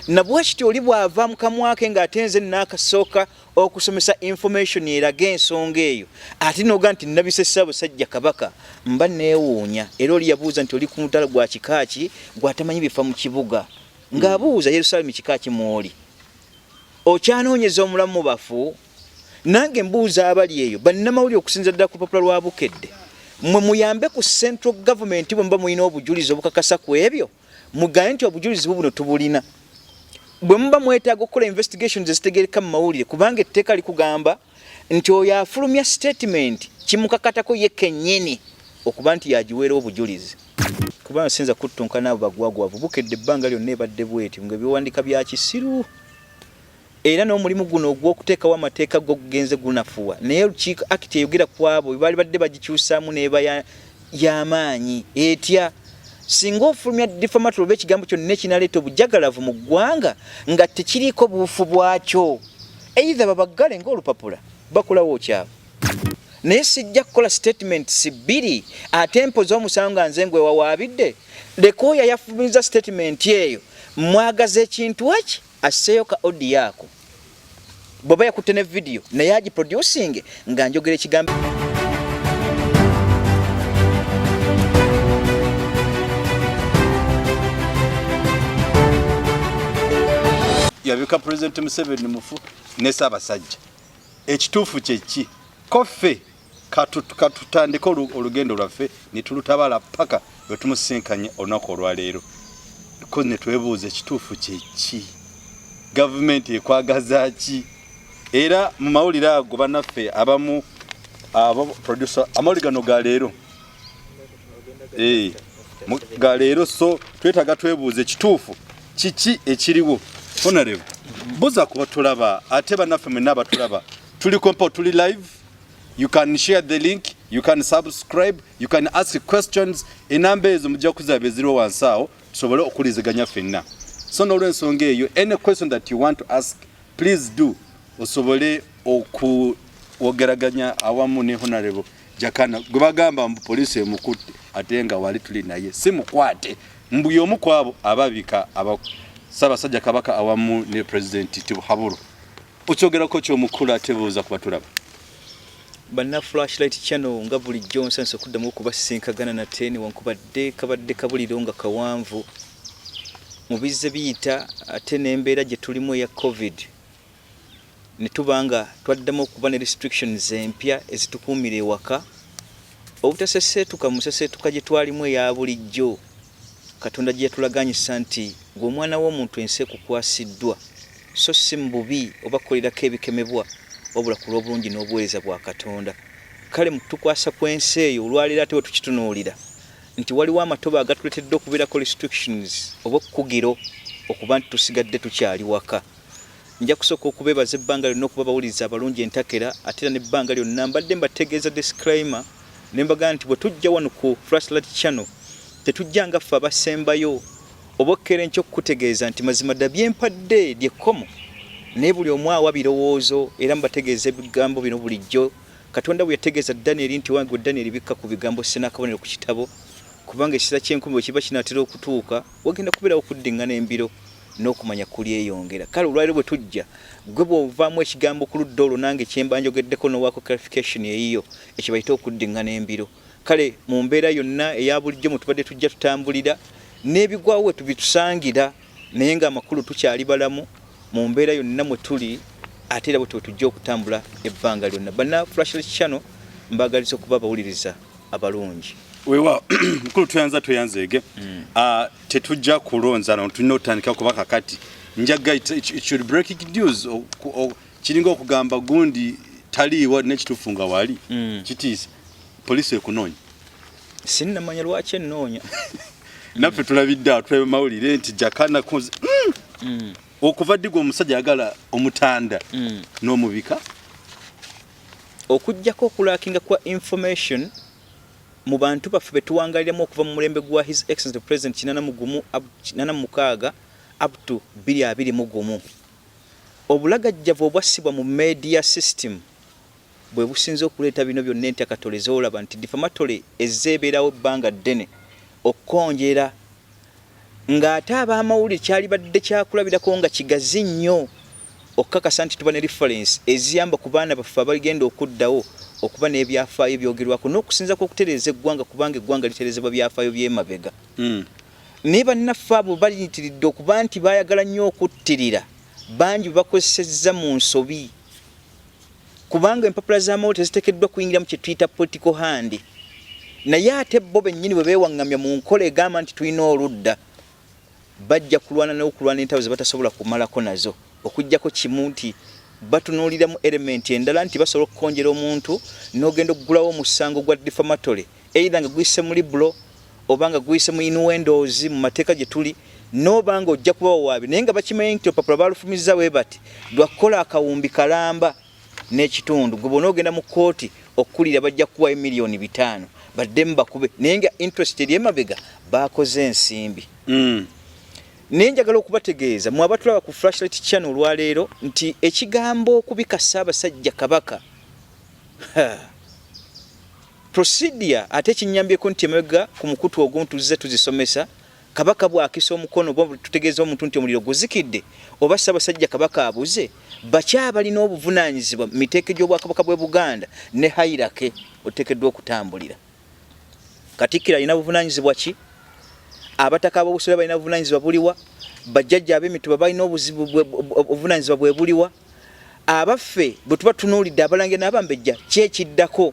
nabwakiti oli bwava mu kamwake ng'atenze n'akasooka okusomesa information eraga ensonga eyo ate noga nti nabise Ssaabasajja Kabaka mba neewuunya era oli yabuuza nti oli ku mutala gwa kikaaki gwatamanyi bifa mu kibuga ng'abuuza Yerusalemu kikaaki mwoli okyanoonyeza omulamu mu bafu nange mbuuza abali eyo bannamawulire okusinza ddala ku lupapula lwa Bukedde mwe muyambe ku central government bwe mba mulina obujulizi obukakasa ku ebyo mugaye nti obujulizi buno tubulina bwe muba mwetaaga okukola investigations ezitegereka mu mawulire kubanga etteeka likugamba nti oyo afulumya statement kimukakatako ye kennyini okuba nti yagiweera obujulizi kubanga sinza kuttunka n'abo bagwagwavu Bukedde ebbanga lyonna ebadde bweti ng'ebiwandiika bya kisiru era n'omulimu guno ogw'okuteekawo amateeka g'okugenze gunafuwa naye olukiiko akiti eyogera ku abo bwe baali badde bagikyusaamu n'eba y'amaanyi etya singa ofulumya defamatory oba ekigambo kyonna ekinaleeta obujagalavu mu ggwanga nga tekiriiko buufu bwakyo either babaggale ng'olupapula bakulawo okyabo naye sijja kukola statements bbiri ate mpoza omusango nga nze ngwe wawaabidde leka oyo yafulumiza statement eyo mwagaza ekintu eki asseeyo ka odi yaako bw'oba yakutte ne video naye agiproducing nga njogera ekigambo yabika President Museveni mufu ne Ssaabasajja ekituufu kyeki koffe katutandika olugendo lwaffe ne tulutabala paka bwe tumusinkanye olunaku olwaleero ko ne twebuuza ekituufu kyeki gavumenti ekwagaza ki era mu mawulire ago bannaffe abamu abo producer amawulire gano ga leero ga leero so twetaaga twebuuza ekituufu kiki ekiriwo honorable buza kuba tulaba ate bannaffe mwenna abatulaba tuli kompa tuli live. You can share the link, you can subscribe, you can ask questions. Enamba ezo mujja kuzabe 01 tusobole okuliziganya ffenna. So n'olw'ensonga eyo, any question that you want to ask, please do. Osobole okwogeraganya awamu ne Honorable Jakana. Gwe bagamba mbu poliisi emukutte ate nga wali tuli naye. Si mukwate. Mbu y'omu ku abo ababika Ssaabasajja Kabaka awamu ne President Tibuhabulo. Okyogerako ky'omukulu ate buuza kuba tulaba. Banna Flashlight Channel nga buli Johnson okuddamu okubasinkagana na 10 wankubadde kabadde kabuliro nga kawanvu mubizze biyita ate n'embeera gye tulimu ya COVID ne tubanga twaddamu okuba ne restrictions empya ezitukuumira ewaka obutaseseetuka museseetuka gye twalimu eya bulijjo Katonda gye yatulaganyisa nti ng'omwana w'omuntu ensi ekukwasiddwa so si mu bubi oba kukolirako ebikemebwa obula ku lw'obulungi n'obuweereza bwa Katonda. Kale mutukwasa kwensi eyo olwaleero ate wetukitunuulira nti waliwo amatoba agatuleetedde okubeerako restrictions oba okukugiro okuba nti tusigadde tukyali waka. Nja kusooka okubeebaza ebbanga lyonna okuba bawuliriza abalungi entakera ate era n'ebbanga lyonna mbadde mbategeeza disclaimer ne mbagamba nti bwe tujja wano ku Flashlight Channel tetujja nga ffe abasembayo oba okkeera enkya okukutegeeza nti mazima dda byempadde lyekkomo ne buli omu awa birowoozo era mbategeeza ebigambo bino bulijjo. Katonda bwe yategeeza Daniel nti wange Daniel bikka ku bigambo ssenakabonero ku kitabo kubanga ekiseera ky'enkumi bwe kiba kinaatera okutuuka wagenda kubeerawo okuddiŋŋana embiro n'okumanya kulyeyongera. Kale olwaleero bwe tujja gwe bw'ovaamu ekigambo ku ludda olwo nange kyemba njogeddeko n'owaako clarification eyiyo ekyo bayita okuddiŋŋana embiro. Kale mu mbeera yonna eya bulijjo mwe tubadde tujja tutambulira n'ebigwawo we tubitusangira naye ng'amakulu tukyali balamu mu mbeera yonna mwe tuli ate era bwe tujja okutambula ebbanga lyonna. Banna Flashlight Channel mbagaliza okuba bawuliriza abalungi. Wewa mukulu tuyanzeege tetujja kulonza no tulina otandika kuba kakati njaga it should breaking news kiringa okugamba gundi taliiwo n'ekitufunga wali kitiisa poliisi ekunoonya sinnamanya lwaki ennoonya naffe tulabidde atwe mawulire nti Jakana kuze okuva ddigo omusajja agala omutanda n'omubika okujjako okulakinga kwa information mu bantu baffe betuwangaliramu okuva mu mulembe gwa His Excellency President 86 up to 2021 obulagajjavu obwassibwa mu media system bwe businze okuleeta bino byonna entakatole olaba nti defamatory ezzeebeerawo ebbanga ddene okukonjera ng'ate ab'amawulire kyali badde kyakulabirako nga kigazi nnyo okukakasa nti tuba ne reference eziyamba ku baana baffe abagenda okuddawo okuba n'ebyafaayo byogerwako n'okusinza kw'okutereeza eggwanga kubanga eggwanga litereezebwa byafaayo by'emabega. Naye bannaffe abo baliyitiridde okuba nti baayagala nnyo okuttirira bangi bakozesezza mu nsobi kubanga empapula z'amawulire teziteekeddwa kuyingira mu kye tuyita political hand. Naye ate bo bennyini bwe beewaŋŋamya mu nkola egamba nti tulina oludda bajja kulwana n'okulwana entalo ze batasobola kumalako nazo okuggyako kimu nti batunuuliramu elementi endala nti basobola okukonjera omuntu n'ogenda okugulawo omusango gwa defamatory either nga guyise mu libro oba nga guyise mu innuendos mu mateeka gye tuli n'obanga ojja kuba wawaabi naye nga bakimanyi nti opapula balufumizza bwe bati lwakukola akawumbi kalamba n'ekitundu gwe bona ogenda mu kkooti okkulira bajja kuwayo miliyoni 5 baddemu bakube naye nga interest eri emabega bakoze ensimbi. Naye njagala okubategeeza mu abatulaba ku Flashlight Channel olwaleero nti ekigambo okubika Ssaabasajja Kabaka procedure ate kinyambyeko nti emabega ku mukutu ogwo tuzze tuzisomesa Kabaka bw'akisa omukono oba tutegeeza omuntu nti omuliro guzikidde oba Ssaabasajja Kabaka abuze bakyabalina obuvunaanyizibwa mu miteeko gy'Obwakabaka bw'e Buganda ne hairake oteekeddwa okutambulira. Katikkiro alina buvunaanyizibwa ki? Abataka ab'obusolya balina buvunaanyizibwa buliwa? Bajjajja ab'emituba balina obuvunaanyizibwa bwe buliwa? Abaffe bwe tuba tunuulidde abalange n'abambejja kyekiddako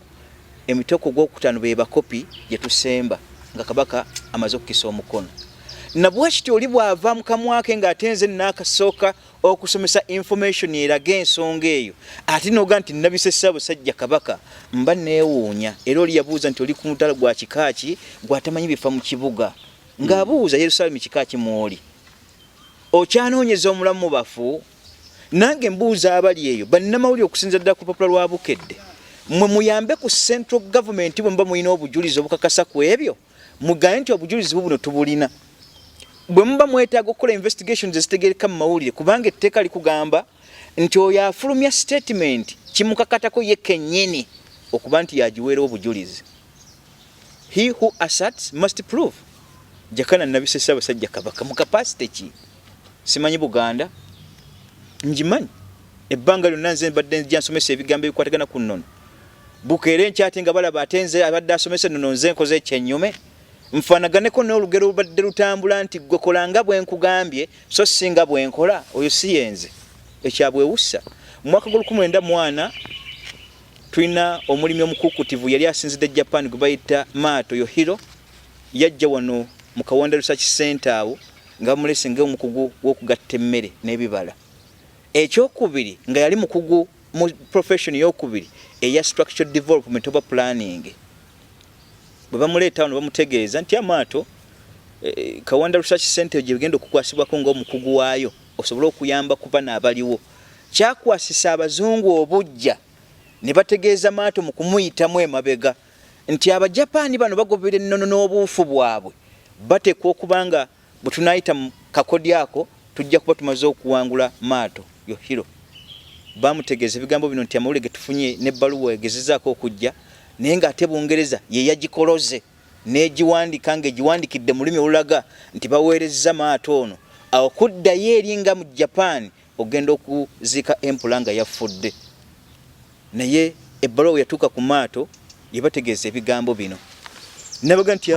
emiteeko gw'okutaano be bakopi gye tusemba nga Kabaka amaze okukisa omukono. Nabwe kityo oli bw'ava mu kamwa ke ng'atenze n'akasooka okusomesa information eraga ensonga eyo ate n'oga nti nabise Ssaabasajja Kabaka mba neewuunya era oli yabuuza nti oli ku mutala gwa kikaaki gw'atamanyi bifa mu kibuga ng'abuuza Yerusalemu kikaaki mw'oli okyanoonyeza omulamu mu bafu nange mbuuza abali eyo bannamawulire okusinza ddala ku lupapula lwa Bukedde mwe muyambe ku central government bwe mba mulina obujulizi obukakasa ku ebyo mugaye nti obujulizi buno tubulina bwe muba mwetaaga okukola investigations ezitegereka mu mawulire kubanga etteeka likugamba nti oyo afulumya statement kimukakatako ye kennyini okuba nti yagiweera obujulizi. He who asserts must prove. Jakana nabise Ssaabasajja Kabaka mu capacity ki? Simanyi Buganda njimanyi ebbanga lyonna nze badde njja nsomesa ebigambo ebikwatagana ku nnono bukeere nkyate nga balaba atenze abadde asomesa nnono nze nkoze ekyennyume nfaanaganeko n'olugero lubadde lutambula nti gwe kolanga bwe nkugambye so singa bwe nkola oyo si yenze ekyabwewussa. Mu mwaka gw'1940 tulina omulimi omukukutivu yali asinzidde Japan gwe bayita Mato Yohiro yajja wano mu Kawanda Research Center awo nga mulese ng'omukugu w'okugatta emmere n'ebibala. Ekyokubiri nga yali mukugu mu profession y'okubiri eya structural development oba planning. Bwe bamuleeta wano bamutegeeza nti Amaato Kawanda Research Center gye bigenda okukwasibwako ng'omukugu waayo osobola okuyamba ku bana abaliwo. Kyakwasisa abazungu obujja ne bategeeza Maato mu kumuyitamu emabega nti Abajapani bano bagobera ennono n'obuufu bwabwe bateekwa okuba nga bwe tunaayita mu kakodi ako tujja kuba tumaze okuwangula Maato Yohiro. Bamutegeeza ebigambo bino nti amawulire ge tufunye n'ebbaluwa egezezaako okujja naye ng'ate Bungereza ye yagikoloze n'egiwandika ng'egiwandikidde mu lulimi olulaga nti baweerezza Maato ono awo kuddayo eri nga mu Japan ogenda okuziika empula nga yafudde. Naye ebbaluwa yatuuka ku Maato ye bategeeza ebigambo bino nabaga nti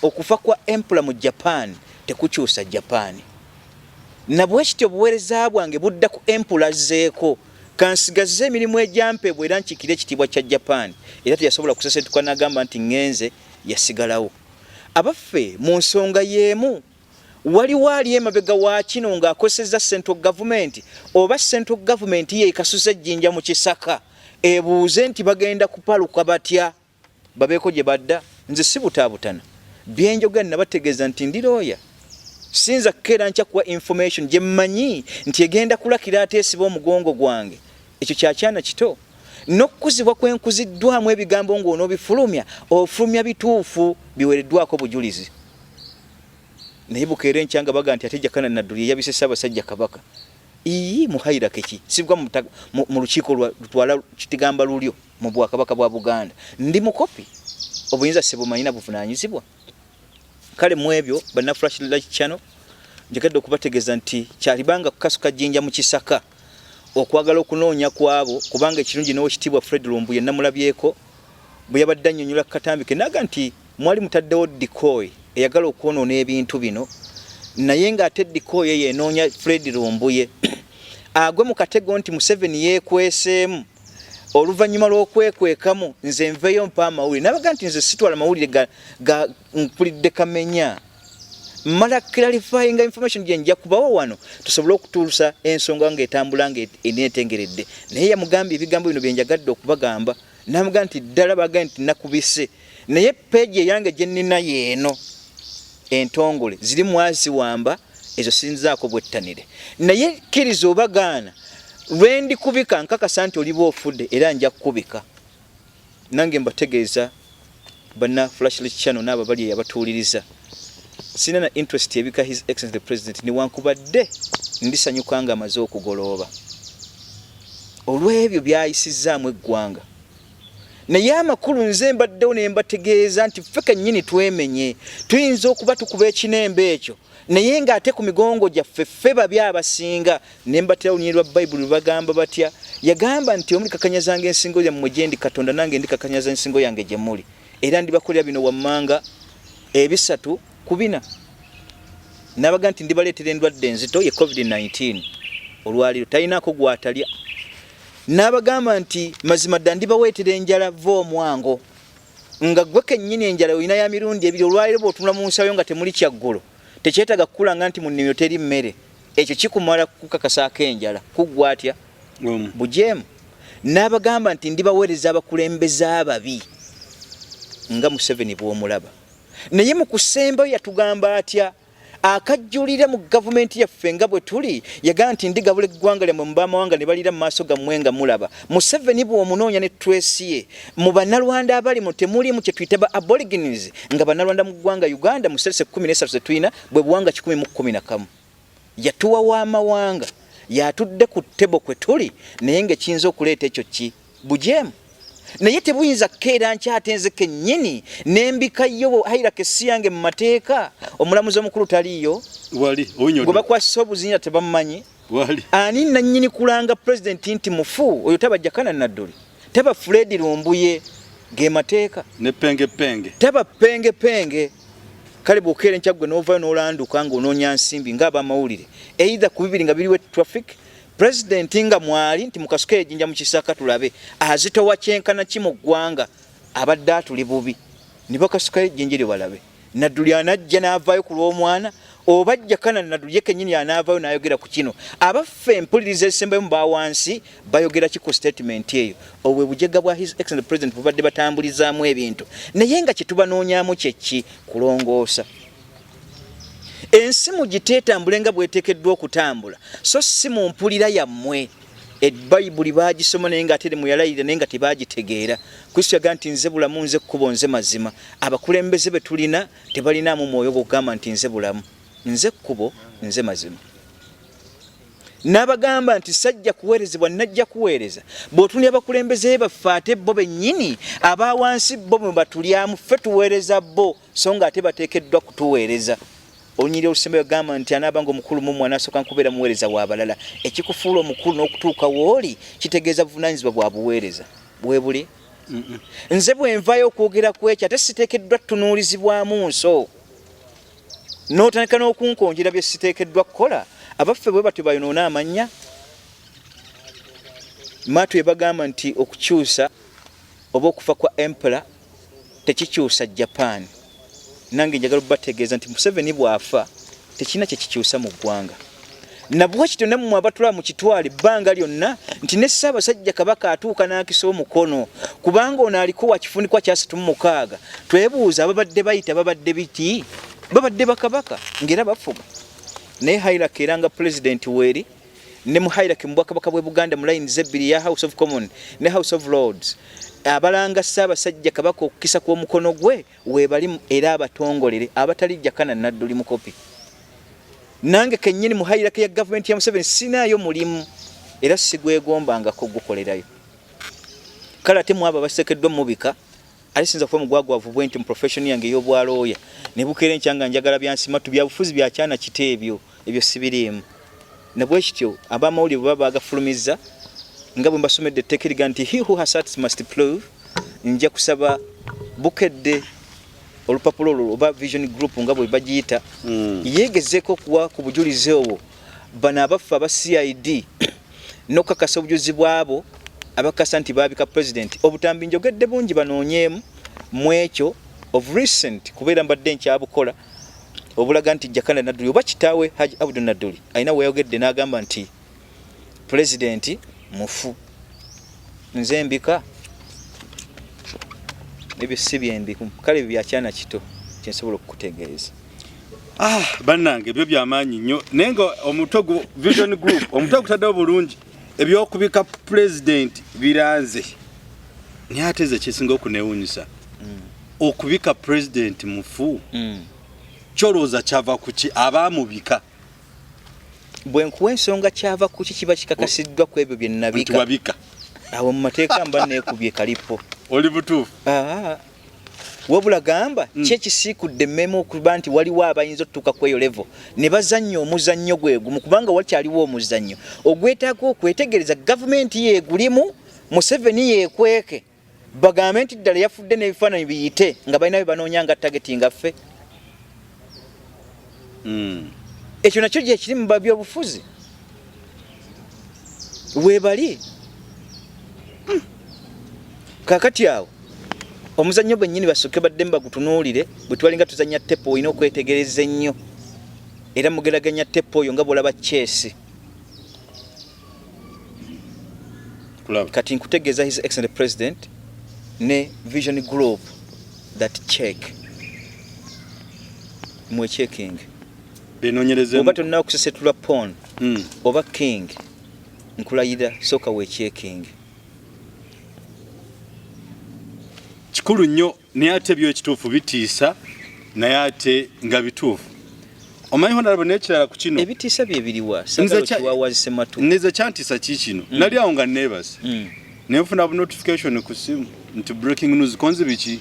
okufa kwa empula mu Japan tekukyusa Japan. Nabwe kityo obuweereza bwange budda ku empula zeeko kansigaze emirimu egyampebwa era nkikire ekitiibwa kya Japan era teyasobola kusesetuka n'agamba nti ngenze yasigalawo. Abaffe mu nsonga y'emu waliwo ali emabega wa kino ng'akosezza central government oba central government ye ekasuza ejjinja mu kisaka ebuuze nti bagenda kupaluka batya babeeko gye badda. Nze sibutaabutana byenjogera nabategeeza nti ndirooya sinza kera ncha kuwa information gye mmanyi nti egenda kulakira ateesiba omugongo gwange ekyo kyakyana kito n'okukuzibwa kwenkuziddwamu ebigambo ng'onoobifulumya ofulumya bituufu biweereddwako bujulizi. Naye bukeere nkyanga baga nti ate Jakana Nadduli yabise Ssaabasajja Kabaka muhaira keki sibwa mu lukiiko lutwala kitigamba lulyo mu Bwakabaka bwa Buganda ndi mukopi obuyinza sebumanyina buvunaanyizibwa. Kale mu ebyo banna Flashlight Channel njagadde okubategeeza nti kyalibanga kukasuka jinja mu kisaka okwagala okunoonya kwabo kubanga ekirungi n'owekitiibwa Fred Lumbuye namulabyeko bwe yabadde annyonnyola Katambike naga nti mwali mutaddewo decoy eyagala okwonoona ebintu bino naye ng'ate decoy yenoonya Fred Lumbuye agwe mu katego nti Museveni yeekweseemu oluvannyuma lw'okwekwekamu nze nveeyo mpa amawulire nabaga nti nze sitwala amawulire ga mpulidde kamenya mala clarifying information gye nja kubawo wano tusobole okutuusa ensonga ng'etambula ng'eneetengeredde naye yamugambye ebigambo bino bye njagadde okubagamba namuga nti ddala baga nti nakubise naye peegi eyange gye nnina yeeno entongole ziri mwaziwamba ezo sinzaako bwettanire naye kkiriza obagaana lwendi kubika nkakasa nti oliba ofudde era nja kukubika nange mbategeeza banna Flashlight Channel n'abo bali yabatuuliriza sina na interest ebika His Excellency the President niwankubadde ndisanyuka nga amaze okugolooba olw'ebyo byayisizaamu eggwanga naye amakulu nze mbaddewo ne mbategeeza nti ffe kennyini twemenye tuyinza okuba tukuba ekinembe ekyo naye ng'ate ku migongo gyaffe ffe babi abasinga ne mbatera olunyiri lwa Bayibuli bagamba batya yagamba nti omulikakanyazanga ensingo yammwe gye ndi Katonda nange ndikakanyaza ensingo yange gye muli era ndibakolera bino wammanga 3-4 nabaga nti ndibaleetera endwadde enzito ye COVID-19 olwaliro talinaako gwatalya n'abagamba nti mazima dda ndibaweetera enjala va omwango nga gwe kennyini enjala olina ya mirundi ebiri olwaliro bw'otunula mu nsayo nga temuli kyaggulo tekyetaaga kukulanga nti mu nnimiro teri mmere ekyo kikumala kukakasaako enjala kuggwa atya bujeemu n'abagamba nti ndibaweereza abakulembeze ababi nga Museveni bw'omulaba naye mu kusembayo yatugamba atya akajjulira mu gavumenti yaffe nga bwe tuli yagamba nti ndigabula eggwanga lyammwe mu baamawanga ne balira mu maaso gammwe nga mulaba Museveni bw'omunoonya ne twesi ye mu bannalwanda abalimu temulimu kye tuyita ba aborigines nga bannalwanda mu ggwanga Uganda mu sserese 13 ze tulina bwe buwanga 111 yatuwa w'amawanga yatudde ku ttebo kwe tuli naye ng'ekiyinza okuleeta ekyo ki bujeemu naye tebuyinza keera nkyatenze kennyini nembika yo haira kesi yange mu mateeka omulamuzi omukulu taliyo gwe bakwasisa obuzinya tebamumanyi ani nannyini kulanga president nti mufu oyo tabajjakana nadduli taba Fred Lumbuye ge mateeka ne penge taba penge kale bw'okeera enkyagwe n'ovaayo n'olanduka ng'onoonya nsimbi ng'abamawulire either ku bibiri nga biriwe traffic President nga mwali nti mukasuka ejinja mu kisaka tulabe azitowa kyenkana ki mu ggwanga abadde atuli bubi ne bakasuka ejinjiri balabe nadduli anajja n'avaayo ku lw'omwana obajja kana nadduli ye kennyini anaavaayo n'ayogera ku kino abaffe empuliriza ezisembayo mu bawansi bayogera ki ku statement eyo obwe bujega bwa His Excellency the President bubadde batambulizaamu ebintu naye nga kye tubanoonyaamu kyeki kulongoosa ensi mugiteetambule nga bweteekeddwa okutambula so si mu mpulira yammwe Bayibuli baagisoma naye nga ate muyalayirira naye nga tebaagitegeera Kristo yagaa nti nze bulamu nze kkubo nze mazima abakulembeze be tulina tebalinaamu mwoyo gw'okugamba nti nze bulamu nze kkubo nze mazima n'abagamba nti sajja kuweerezebwa najja kuweereza bw'otunira abakulembeze baffe ate bo bennyini abawansi bo mwe batulyamu ffe tuweereza bo so nga ate bateekeddwa kutuweereza onyiri olusembe gamba nti anaabanga omukulu mu mwana asooka nkubeera muweereza w'abalala ekikufuula omukulu n'okutuuka w'oli kitegeeza buvunaanyizibwa bwa buweereza bwe buli nze bwe nvaayo okwogera ku ekyo ate siteekeddwa tunuulizibwamu nso n'otandika n'okunkonjera bye siteekeddwa kukola abaffe bwe batyo bayonoona amannya maatu ebagamba nti okukyusa oba okufa kwa empera tekikyusa Japan nange njagala bategeeza nti Museveni bw'afa tekina kye kikyusa mu ggwanga nabwo kityo nammwe abatulaba mu kitwale bbanga lyonna nti ne Ssaabasajja Kabaka atuuka n'akisa omukono kubanga ono aliko wa kifunikwa kya 36 twebuuza ababadde bayita babadde biti babadde bakabaka ng'era bafuga naye hairaki era nga president weeri ne mu hairaki mu bwakabaka bw'e Buganda mu layini z'ebbiri ya House of Commons ne House of Lords abalanga Ssaabasajja Kabaka okukisa kw'omukono gwe weebali era abatongolere abatalijja kana nadduli mu kopi nange kennyini mu hairaki ya gavumenti ya Museveni sinaayo mulimu era sigwegombangako gukolerayo kale ate mu abo basekeddwa mubika alisinza kufa mugwagwavu bwenti mu profession yange ey'obwalooya ne bukeera enkyanga njagala byansimatu byabufuzi byakyana kiteebyo ebyo sibirimu nabwe kityo abamawulire baba bagafulumiza nga bwe mbasomedde etteeka eriga nti he who has hearts must prove. Nja kusaba Bukedde olupapula olwo oba vision group nga bwe bagiyita yeegezeeko kuwa ku bujulizi obwo bano abaffe aba CID n'okukakasa obujulizi bwabo abakasa nti baabika president obutambi njogedde bungi banoonyeemu mu ekyo of recent kubeera mbadde nkyabukola obulaga nti Jakana Nadduli oba kitaawe Haji Abdul Nadduli alina weeyogedde n'agamba nti president mufu. Nze mbika ebyo si byembiku kale byakyana kito kyensobola okukutegeeza. Bannange ebyo byamaanyi nnyo naye nga omutwe vision group omutwe ogutaddewo bulungi ebyokubika president biranze naye ate ze kisinga okuneewuunyisa okubika president mufu kyolowooza kyava ku ki abaamubika bwe nkuwa ensonga kyava ku ki kiba kikakasiddwa ku ebyo bye nnabika awo mu mateeka mba neekubye kalipo oli butuufu wabula gamba kyekisiikudde emmeme okuba nti waliwo abayinza otutuuka ku eyo level ne bazannya omuzannyo gwe gumu kubanga wakyaliwo omuzannyo ogwetaaga okwetegereza gavumenti yeegulimu Museveni yeekweke bagambe nti ddala yafudde n'ebifaananyi biyite nga balina bye banoonya nga tageti ngaffe ekyo nakyo gye kiri mu babyobufuzi weebali kakati awo omuzannyo gwennyini basooke badde mbagutunuulire bwe twalinga tuzannya tepo olina okwetegereza ennyo era mugeraganya tepo oyo nga bw'olaba chesi kati nkutegeeza his excellent president ne vision group that check mwe checking oba tolina okusesetula pon oba king nkulayira sooka we checking kikulu nnyo naye ate by'ekituufu bitiisa naye ate nga bituufu omanyi honalabo n'ekirala ku kino ebitiisa bye biriwa sagalo kiwawaazise matu nze kyantiisa kiikino nali awo nga neebase naye nfuna bu notification ku simu nti breaking news konzi biki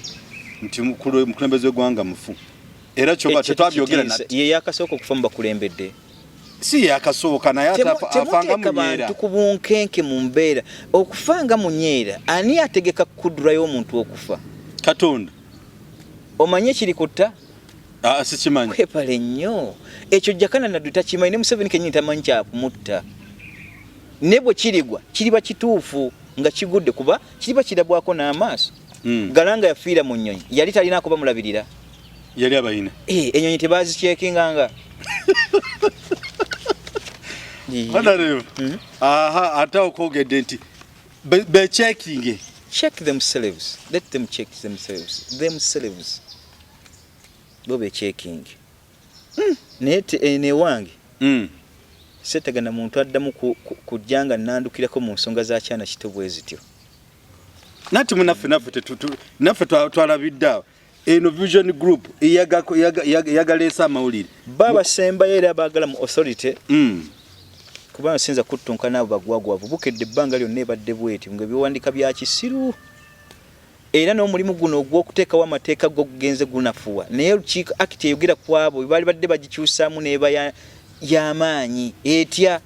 nti mukulembeze w'eggwanga mufu era kyoba tetwabyogera nati ye yakasooka okufa mu bakulembedde si yakasooka naye afanga mu nyeera ku bunkenke mu mbeera okufanga mu nyeera ani ategeka kudurayo omuntu okufa Katonda omanye kiri kutta sikimanyi kwepale nnyo ekyo Jakana Nadduli takimanyi ne Museveni kennyini tamanyi kyakumutta ne bwe kirigwa kiriba kituufu nga kigudde kuba kiriba kirabwako n'amaaso Galanga yafiira mu nnyonyi yali talina akuba mulabirira yali abayina ennyonyi tebazikyekinga Honorable ate okwogedde nti be checking check themselves let them check themselves bo be checking ne wange setagana muntu addamu kujjanga nandukirako mu nsonga za kyana kitobwe zityo nati naffe twalabidde eno vision group yagaleesa amawulire baba semba era baagala mu authority kubanga sinza kuttunka nabo bagwagwavu Bukedde ebbanga lyonna ebadde bweti nga biwandika bya kisiru era n'omulimu guno ogw'okuteekawo amateeka g'okugenze gunafuwa naye olukiiko akiti eyogera ku abo baali badde bagikyusaamu n'eba y'amaanyi etya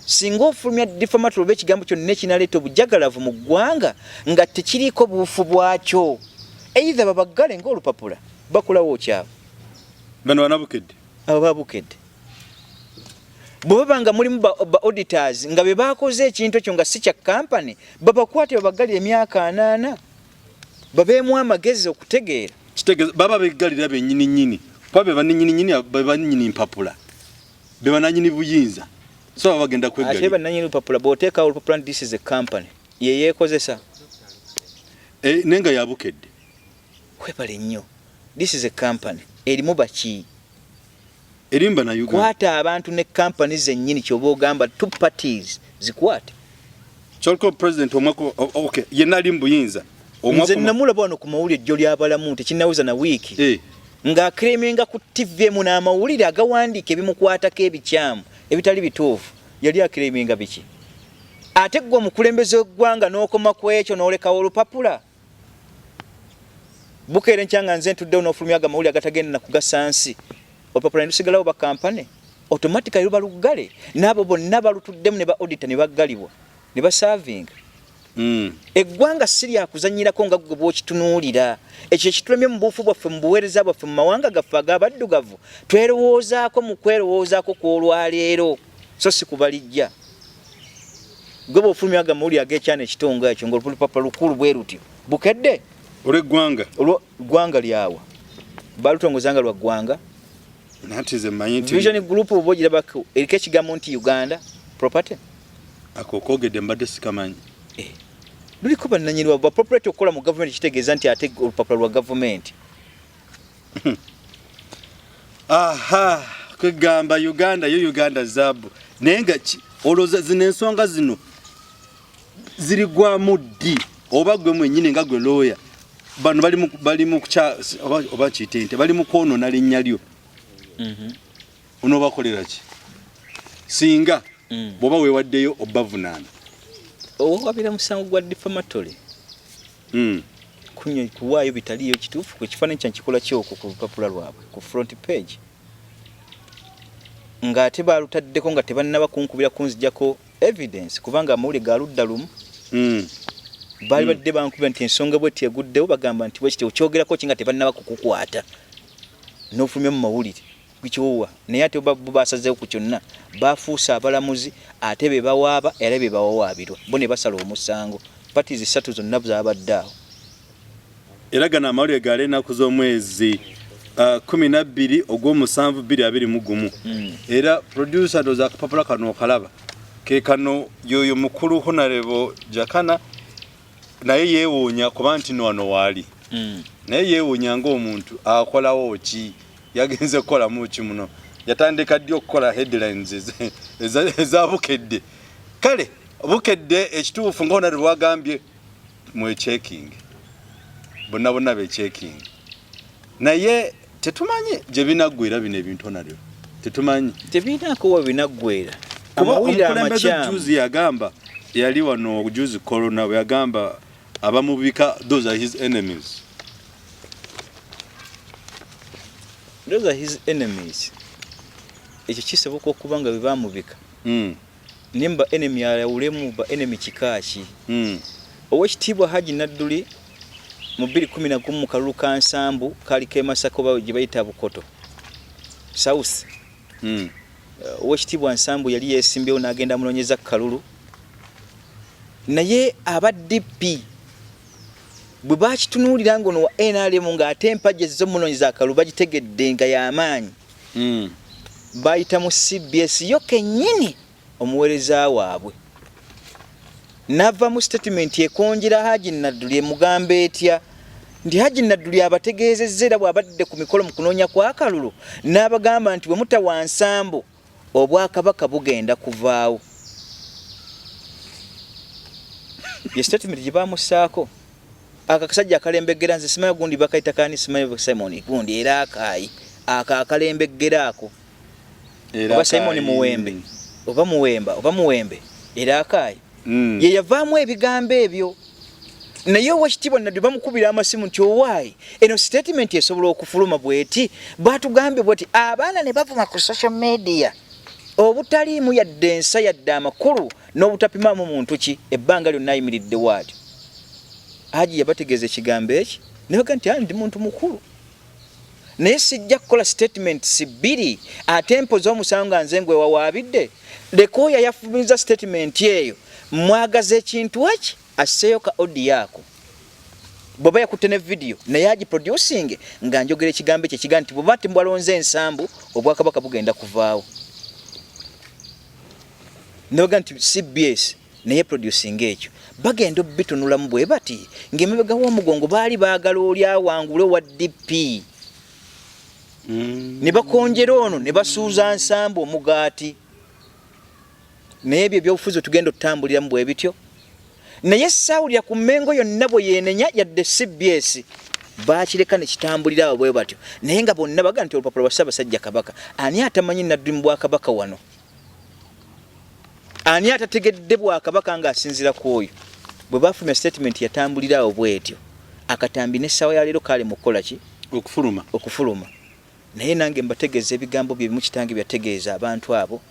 singa ofulumya defamatory oba ekigambo kyonna kinaleeta obujagalavu mu ggwanga nga tekiriiko buufu bwakyo either babaggale ng'olupapula bakulawo kyabo bano banabukedde abo babukedde bwe banga mulimu ba auditors nga be bakoze ekintu ekyo nga si kya company babakwate babagalira emyaka 8 babeemu amagezi okutegeera kitegeeza baba begalira bennyini kuba be bannyini be bannyini mpapula be bananyini buyinza so baba bagenda kwegalira ate bananyini mpapula booteeka olupapula this is a company ye yeekozesa nenga yabukedde kwepale nnyo this is a company erimu baki erimba na Uganda kwata abantu ne companies ennyini kyoba ogamba two parties zikwate Cholko president omwako okay yenali mbuyinza nze namulaba wano ku mawulire ejjo ly'abalamu tekinnawuza na wiiki ng'akiremenga ku TV emu n'amawulire agawandiika ebimukwatako ebikyamu ebitali bituufu yali akiremenga biki ate gwe omukulembeze w'eggwanga n'okoma ku ekyo n'olekawo olupapula bukeere nkyanga nze ntuddewo n'ofulumya agamawulire agatagenda na kugasa nsi olupapula ne lusigalawo ba kampani automatically luba lugale n'abo bonna balutuddemu ne ba auditor ne baggalibwa ne ba serving. Eggwanga siri akuzanyirako nga gwe bw'okitunuulira. Ekyo ekitulemye mu buufu bwaffe mu buweereza bwaffe mu mawanga gaffe ag'abaddugavu twerowozaako mu kwerowoozaako kw'olwaleero so si kubalijja. Gwe bw'ofulumya amawulire ag'ekyana ekitongo ekyo ng'olupapula lukulu bwe rutyo bukedde olw'eggwanga lyawa balutongozanga lwa ggwanga. Vision group oba ogirabako eriko ekigambo nti Uganda property akokogedde mbadde sikamanyi. Luliko bannanyini ba property okukola mu government kitegeeza nti ate olupapula lwa government. Aha kwegamba Uganda yo Uganda zabu naye nga olowooza zino ensonga zino ziri gwa muddi oba gwe mwennyini nga gwe lawyer bano bali mu kucha oba kitente bali mu kwonoona linnya lyo. Onoobakolera ki singa bw'oba weewaddeyo obavunaana owabira musango gwa defamatory kuwaayo bitaliyo kituufu ku kifaananyi kyankikola kyokwo ku lupapula lwabwe ku front page ng'ate baalutaddeko nga tebannaba kunkubira kunzijjako evidence kubanga amawulire ga ludda lumu baali badde bankubira nti ensonga bweti eguddewo bagamba nti bwekiti okyogerako ki nga tebannaba kukukwata n'ofulumya mu mawulire kukyowa naye ate basazeewo ku kyonna bafuusa abalamuzi ate be bawaaba era be bawawaabirwa bo ne basala omusango patizi 3 zonna zaabadde awo. Era gano amawulire gaali ennaku z'omwezi 12 ogw'omusanvu 2021 era producer ndooza akapapula kano okalaba ke kano yoyo mukulu Honorable Jakana naye yeewuunya kuba nti wano waali naye yeewuunya ng'omuntu akolawo ki yagenze kukola muki muno yatandika ddi okukola headlines eza bukedde kale bukedde ekituufu nga Honorable wagambye mwe checking bonna be checking naye tetumanyi gye binaggwera bino ebintu Honorable tetumanyi tebinaako wa binaggwera kuba omukulembeze juzi yagamba yali wano juzi corona we yagamba abamubika those are his enemies. Those are his enemies. Ekyo kisoboka okuba nga bebamubika nimba enemy alawulemu ba enemy kikaaki. Owekitiibwa Haji Nadduli mu 2011 mu kalulu ka Nsambu kaliko e Masaka oba gye bayita Bukoto South. Owekitiibwa Nsambu yali yeesimbyewo n'agenda munoonyeza kalulu naye aba DP bwe bakitunuulira ngono wa NRM ng'ate empagi ez'omunoonyeza akalulu bagitegedde nga y'amaanyi bayita mu CBS yo kennyini omuweereza waabwe n'ava mu statement ekonjera Haji Nadduli emugamba etya nti Haji Nadduli abategeezezza era bw'abadde ku mikolo mu kunoonya kwa akalulu n'abagamba nti bwe mutawa Nsambu obwakabaka bugenda kuvaawo. Ye statement gye baamussaako akakasajja akalembegera nze simanyi gundi bakayita kani simanyi Simon gundi era akaayi akalembegera ako oba Simon Muwembe oba Muwembe era akaayi ye yavaamu ebigambo ebyo naye owekitiibwa Nadduli bamukubira amasimu nti owaayi eno statement esobola okufuluma bweti baatugambye bweti abaana ne bavuma ku social media obutaliimu yadde ensa yadde amakulu n'obutapimaamu muntu ki ebbanga lyonna ayimiridde waatyo. Haji yabategeeza ekigambo eki naye nti ndi muntu mukulu naye sijja kukola statements 2 ate mpoza omusango nga nze ngwe wawaabidde Lekoya yafumiza statement eyo mwagaza ekintu eki asseeyo ka audio ako bw'oba yakutte ne video naye agiproducing nga njogera ekigambo ekyo ekiga nti bw'oba tembwalonze Nsambu obwakabaka bugenda kuvaawo naye nti CBS naye producing ekyo bagenda bitunulamu bwe bati ng'emabega w'omugongo baali baagala oli awangule wa DP ne bakonjera ono ne basuuza Nsambu omugaati naye ebyo ebyobufuzi tugenda otutambuliramu bwe bityo naye sawulira ku Mmengo yonna bwe yeenenya yadde CBS baakireka ne kitambulira awo bwe batyo naye nga bonna baga nti olupapula lwa Ssaabasajja Kabaka ani atamanyi Nadduli mu Bwakabaka wano ani atategedde Bwakabaka ng'asinziira ku oyo bwe bafulumya statement yatambulira awo bwetyo akatambi n'essaawa ya leero Kale mu kukola ki okufuluma naye nange mbategeeza ebigambo bye bimu kitange byategeeza abantu abo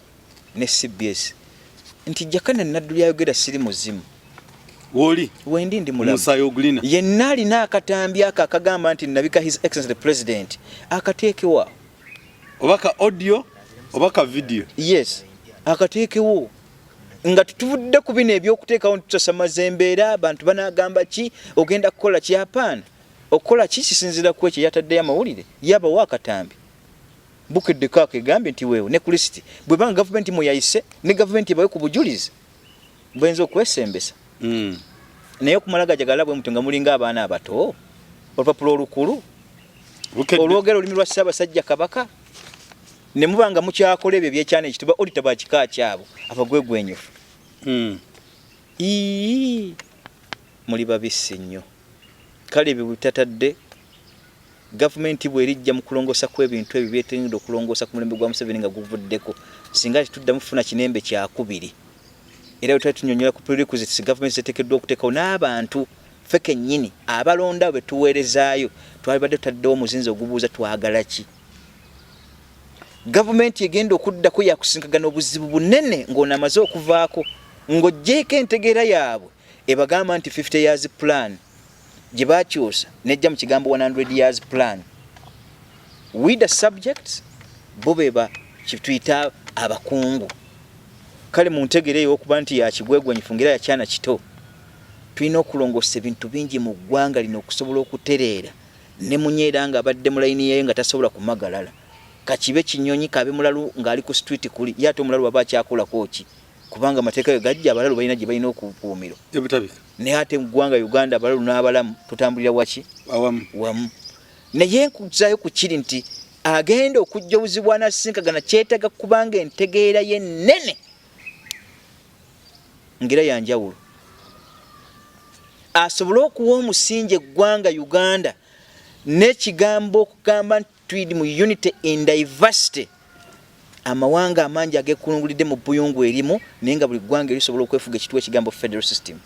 ne CBS nti Jakana Nadduli ayogera siri muzimu woli wendi ndi mulamu musayo ogulina yenna alina akatambi akagamba nti nabika His Excellency the President akateekewa obaka audio obaka video yes akateekewo nga tutuvudde ku bino ebyokuteekawo ntutasamaza embeera abantu banagamba ki ogenda kukola ki hapana okukola ki kisinzira ku ekyo yataddeyo amawulire yaba wakatambi bukedde kaako egambye nti weewo ne kulisiti bwe banga gavumenti muyayise ne gavumenti ebawe ku bujulizi bwenza okwesembesa naye okumala gajagala bwe mutu nga mulinga abaana abato olupapula olukulu olwogera olulimi lwa Ssaabasajja Kabaka ne mubanga mukyakola ebyo ebyekyana ekituba olita bakika kyabo abagwegwenyofu muli babisi nnyo kale ebyo bitatadde gavumenti bwerijja mu kulongosa kw'ebintu ebyo byetengedde okulongosa ku mulembe gwa Museveni nga guvuddeko singa tutuddamu kufuna kinembe kyakubiri era bwe tunyonyola ku prerequisites gavumenti zeteekeddwa okuteekawo n'abantu ffe kennyini abalonda bwe tuweerezaayo twalibadde tutaddewo omuzinzi ogubuuza twagala ki gavumenti egenda okuddako yakusinkagana obuzibu bunene ng'onaamaze okuvaako ng'oggyeko entegeera yaabwe ebagamba nti 50 years plan gye baakyusa nejja mu kigambo 100 years plan we the subjects bo beba kituyita abakungu kale mu ntegeera ey'okuba nti yakigwegwanyifu ngera yakyana kito tulina okulongoosa ebintu bingi mu ggwanga lino okusobola okutereera ne munyeera nga abadde mu layini yeyo nga tasobola kumagalala kakibe kinyonyi kabe mulalu ng'ali ku street kuli yate omulalu aba akyakolako ki kubanga amateeka yo gajja abalalu balina gye balina okukuumiro ebitabika ne ate mu ggwanga Uganda abalalu n'abalamu tutambulira waki wamu naye nkuzaayo ku kiri nti agenda okujja obuzibu anasinkagana kyetaaga kubanga entegeera ye nnene ngira yanjawulo asobole okuwa omusingi eggwanga Uganda n'ekigambo okugamba nti tuli mu unity in diversity amawanga amangi agekulungulidde mu buyungu erimu naye nga buli ggwanga erisobola okwefuga ekituwa ekigambo federal system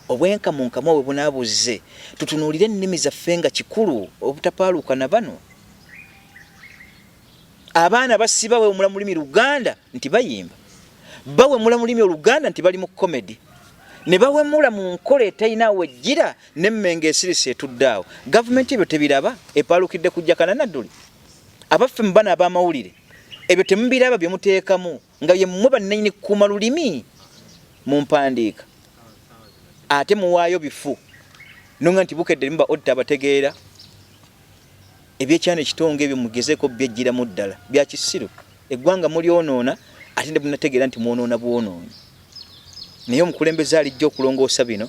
obwenkamunkamu obwe bunaabuze tutunuulire ennimi zaffe nga kikulu obutapaaluuka na bano abaana basiba bawemula mu lulimi Luganda nti bayimba bawemula mu lulimi Oluganda nti bali mu comedy ne bawemula mu nkola etalinawo ejjira n'emmengo esirisi etuddaawo gavumenti ebyo tebiraba epaalukidde ku Jakana Nadduli abaffe mu bana ab'amawulire ebyo temubiraba bye muteekamu nga ye mmwe bannannyini kukuuma lulimi mu mpandiika ate muwaayo bifu nonga nti bukedde limuba odita abategeera ebyekyana ekitonga ebyo mugezeeko byejjiramu ddala bya kisiru eggwanga mulyonoona ate ne bunategeera nti mwonoona bwonoonyi naye omukulembeze alijja okulongoosa bino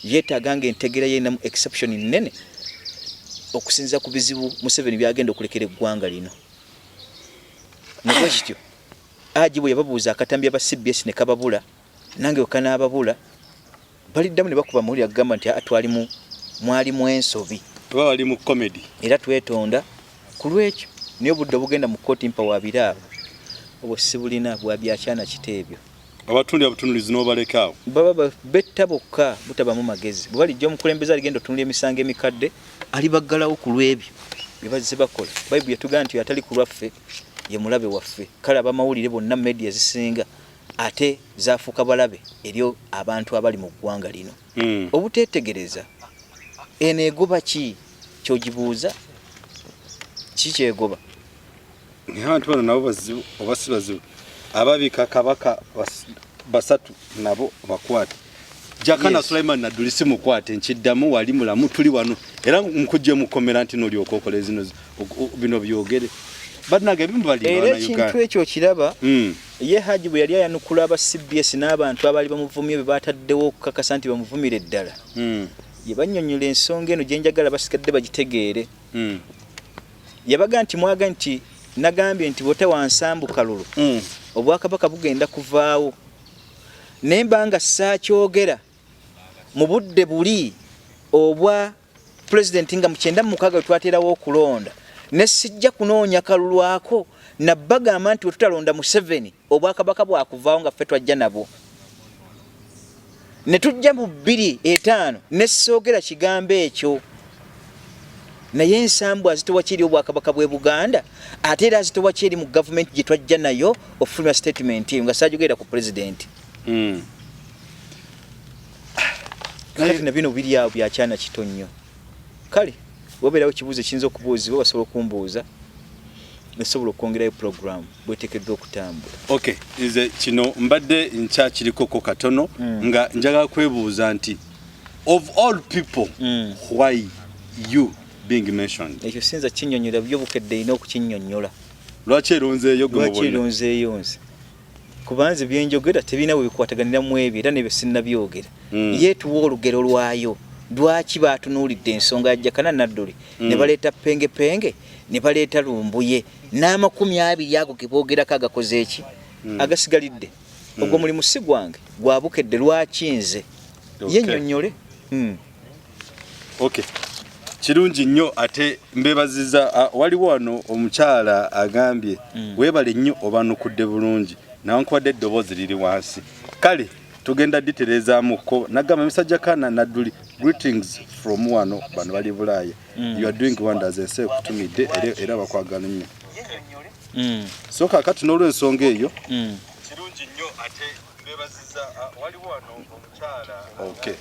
yeetaaga nga entegeera yenamu exception nnene okusinziira ku bizibu Museveni byagenda okulekera eggwanga lino nebwekityo aji bwe yababuuza akatambi aba CBS ne kababula nange okanaababula baliddamu ne bakuba amawulire agamba nti mwalimu ensobi bali mu comedy era twetonda ku lwekyo naye obudde obugenda mu kkooti mpa wabiraabo obwo sibulina bwabyakyana kiteebyo abatundi abutunulizi n'obalekaawo baba betta bokka butabamu magezi bwe balijja omukulembeze aligenda otunula emisango emikadde alibaggalawo ku lw'ebyo bye bazze bakola bayibuli yatugamba nti atali ku lwaffe ye mulabe waffe kale abamawulire bonna media zisinga ate zaafuuka balabe eri abantu abali mu ggwanga lino obuteetegereza eno egoba ki kyogibuuza kikyegoba abantu bano nabo bazibu oba si bazibu ababika kabaka basatu nabo bakwate Jakana Sulaiman Nadduli si mukwate nkiddamu wali mulamu tuli wano era mukujje mukomera nti noli okokola zino bino byogere badnaga bimbali bana Uganda ekintu ekyo kiraba ye Haji bwe yali ayanukula aba CBS n'abantu abali bamuvumye be bataddewo okukakasa nti bamuvumire eddala ye bannyonnyola ensonga eno gye njagala basigadde bagitegeere yabaga nti mwaga nti nagambye nti bote wansambu kalulu obwakabaka bugenda kuvaawo nemba nga saakyogera mu budde buli obwa president nga mu 96 twaterawo okulonda ne sijja kunoonya kalulwako nabagamba nti tutalonda Museveni obwakabaka bwakuvaawo nga ffe twajja nabo ne tujja mu 25 ne soogera kigambo ekyo naye ensambu azitowa kiri obwakabaka bwe Buganda ate era azitowa kiri mu government gye twajja nayo ofulumya statement nga saajogera ku president. Kale na bino biri awo byakyana kitonnyo. Kale wobeerawo kibuuzo kiyinza okubuuzibwa basobola okumbuuza nesobola okwongerayo program bweteekeddwa okutambula. Okay, nze kino mbadde nkyakirikoko katono nga njagala kwebuuza nti of all people why you being mentioned? Ekyo sinza kinnyonnyola byobukedde ina okukinnyonnyola. Lwaki eronzeeyo gwe mubona? Lwaki eronzeeyo nze? Kubanze byenjogera tebina bwe bikwataganira mu ebyo era ne sinnabyogera. Yeetuwa olugero lwayo. Lwaki baatunuulidde ensonga yajjakana nadduli ne baleeta pengepenge ne baleeta lumbuye n'20 ago ge boogerako agakoze eki agasigalidde ogwo mulimu si gwange gwabukedde lwaki nze yennyonnyole. Okay, kirungi nnyo ate mbebaziza waliwo wano omukyala agambye weebale nnyo obanukudde bulungi nawankubadde eddoboozi liri wansi. Kale tugenda ditereezaamuko nagamba misajja kana nadduli greetings from wano bano bali Bulaaya. You are doing wonders ese kutumidde era bakwagala nnyo. So kakati n'olw'ensonga eyo kirungi nnyo ate mbebaziza waliwo wano omukyala. Okay.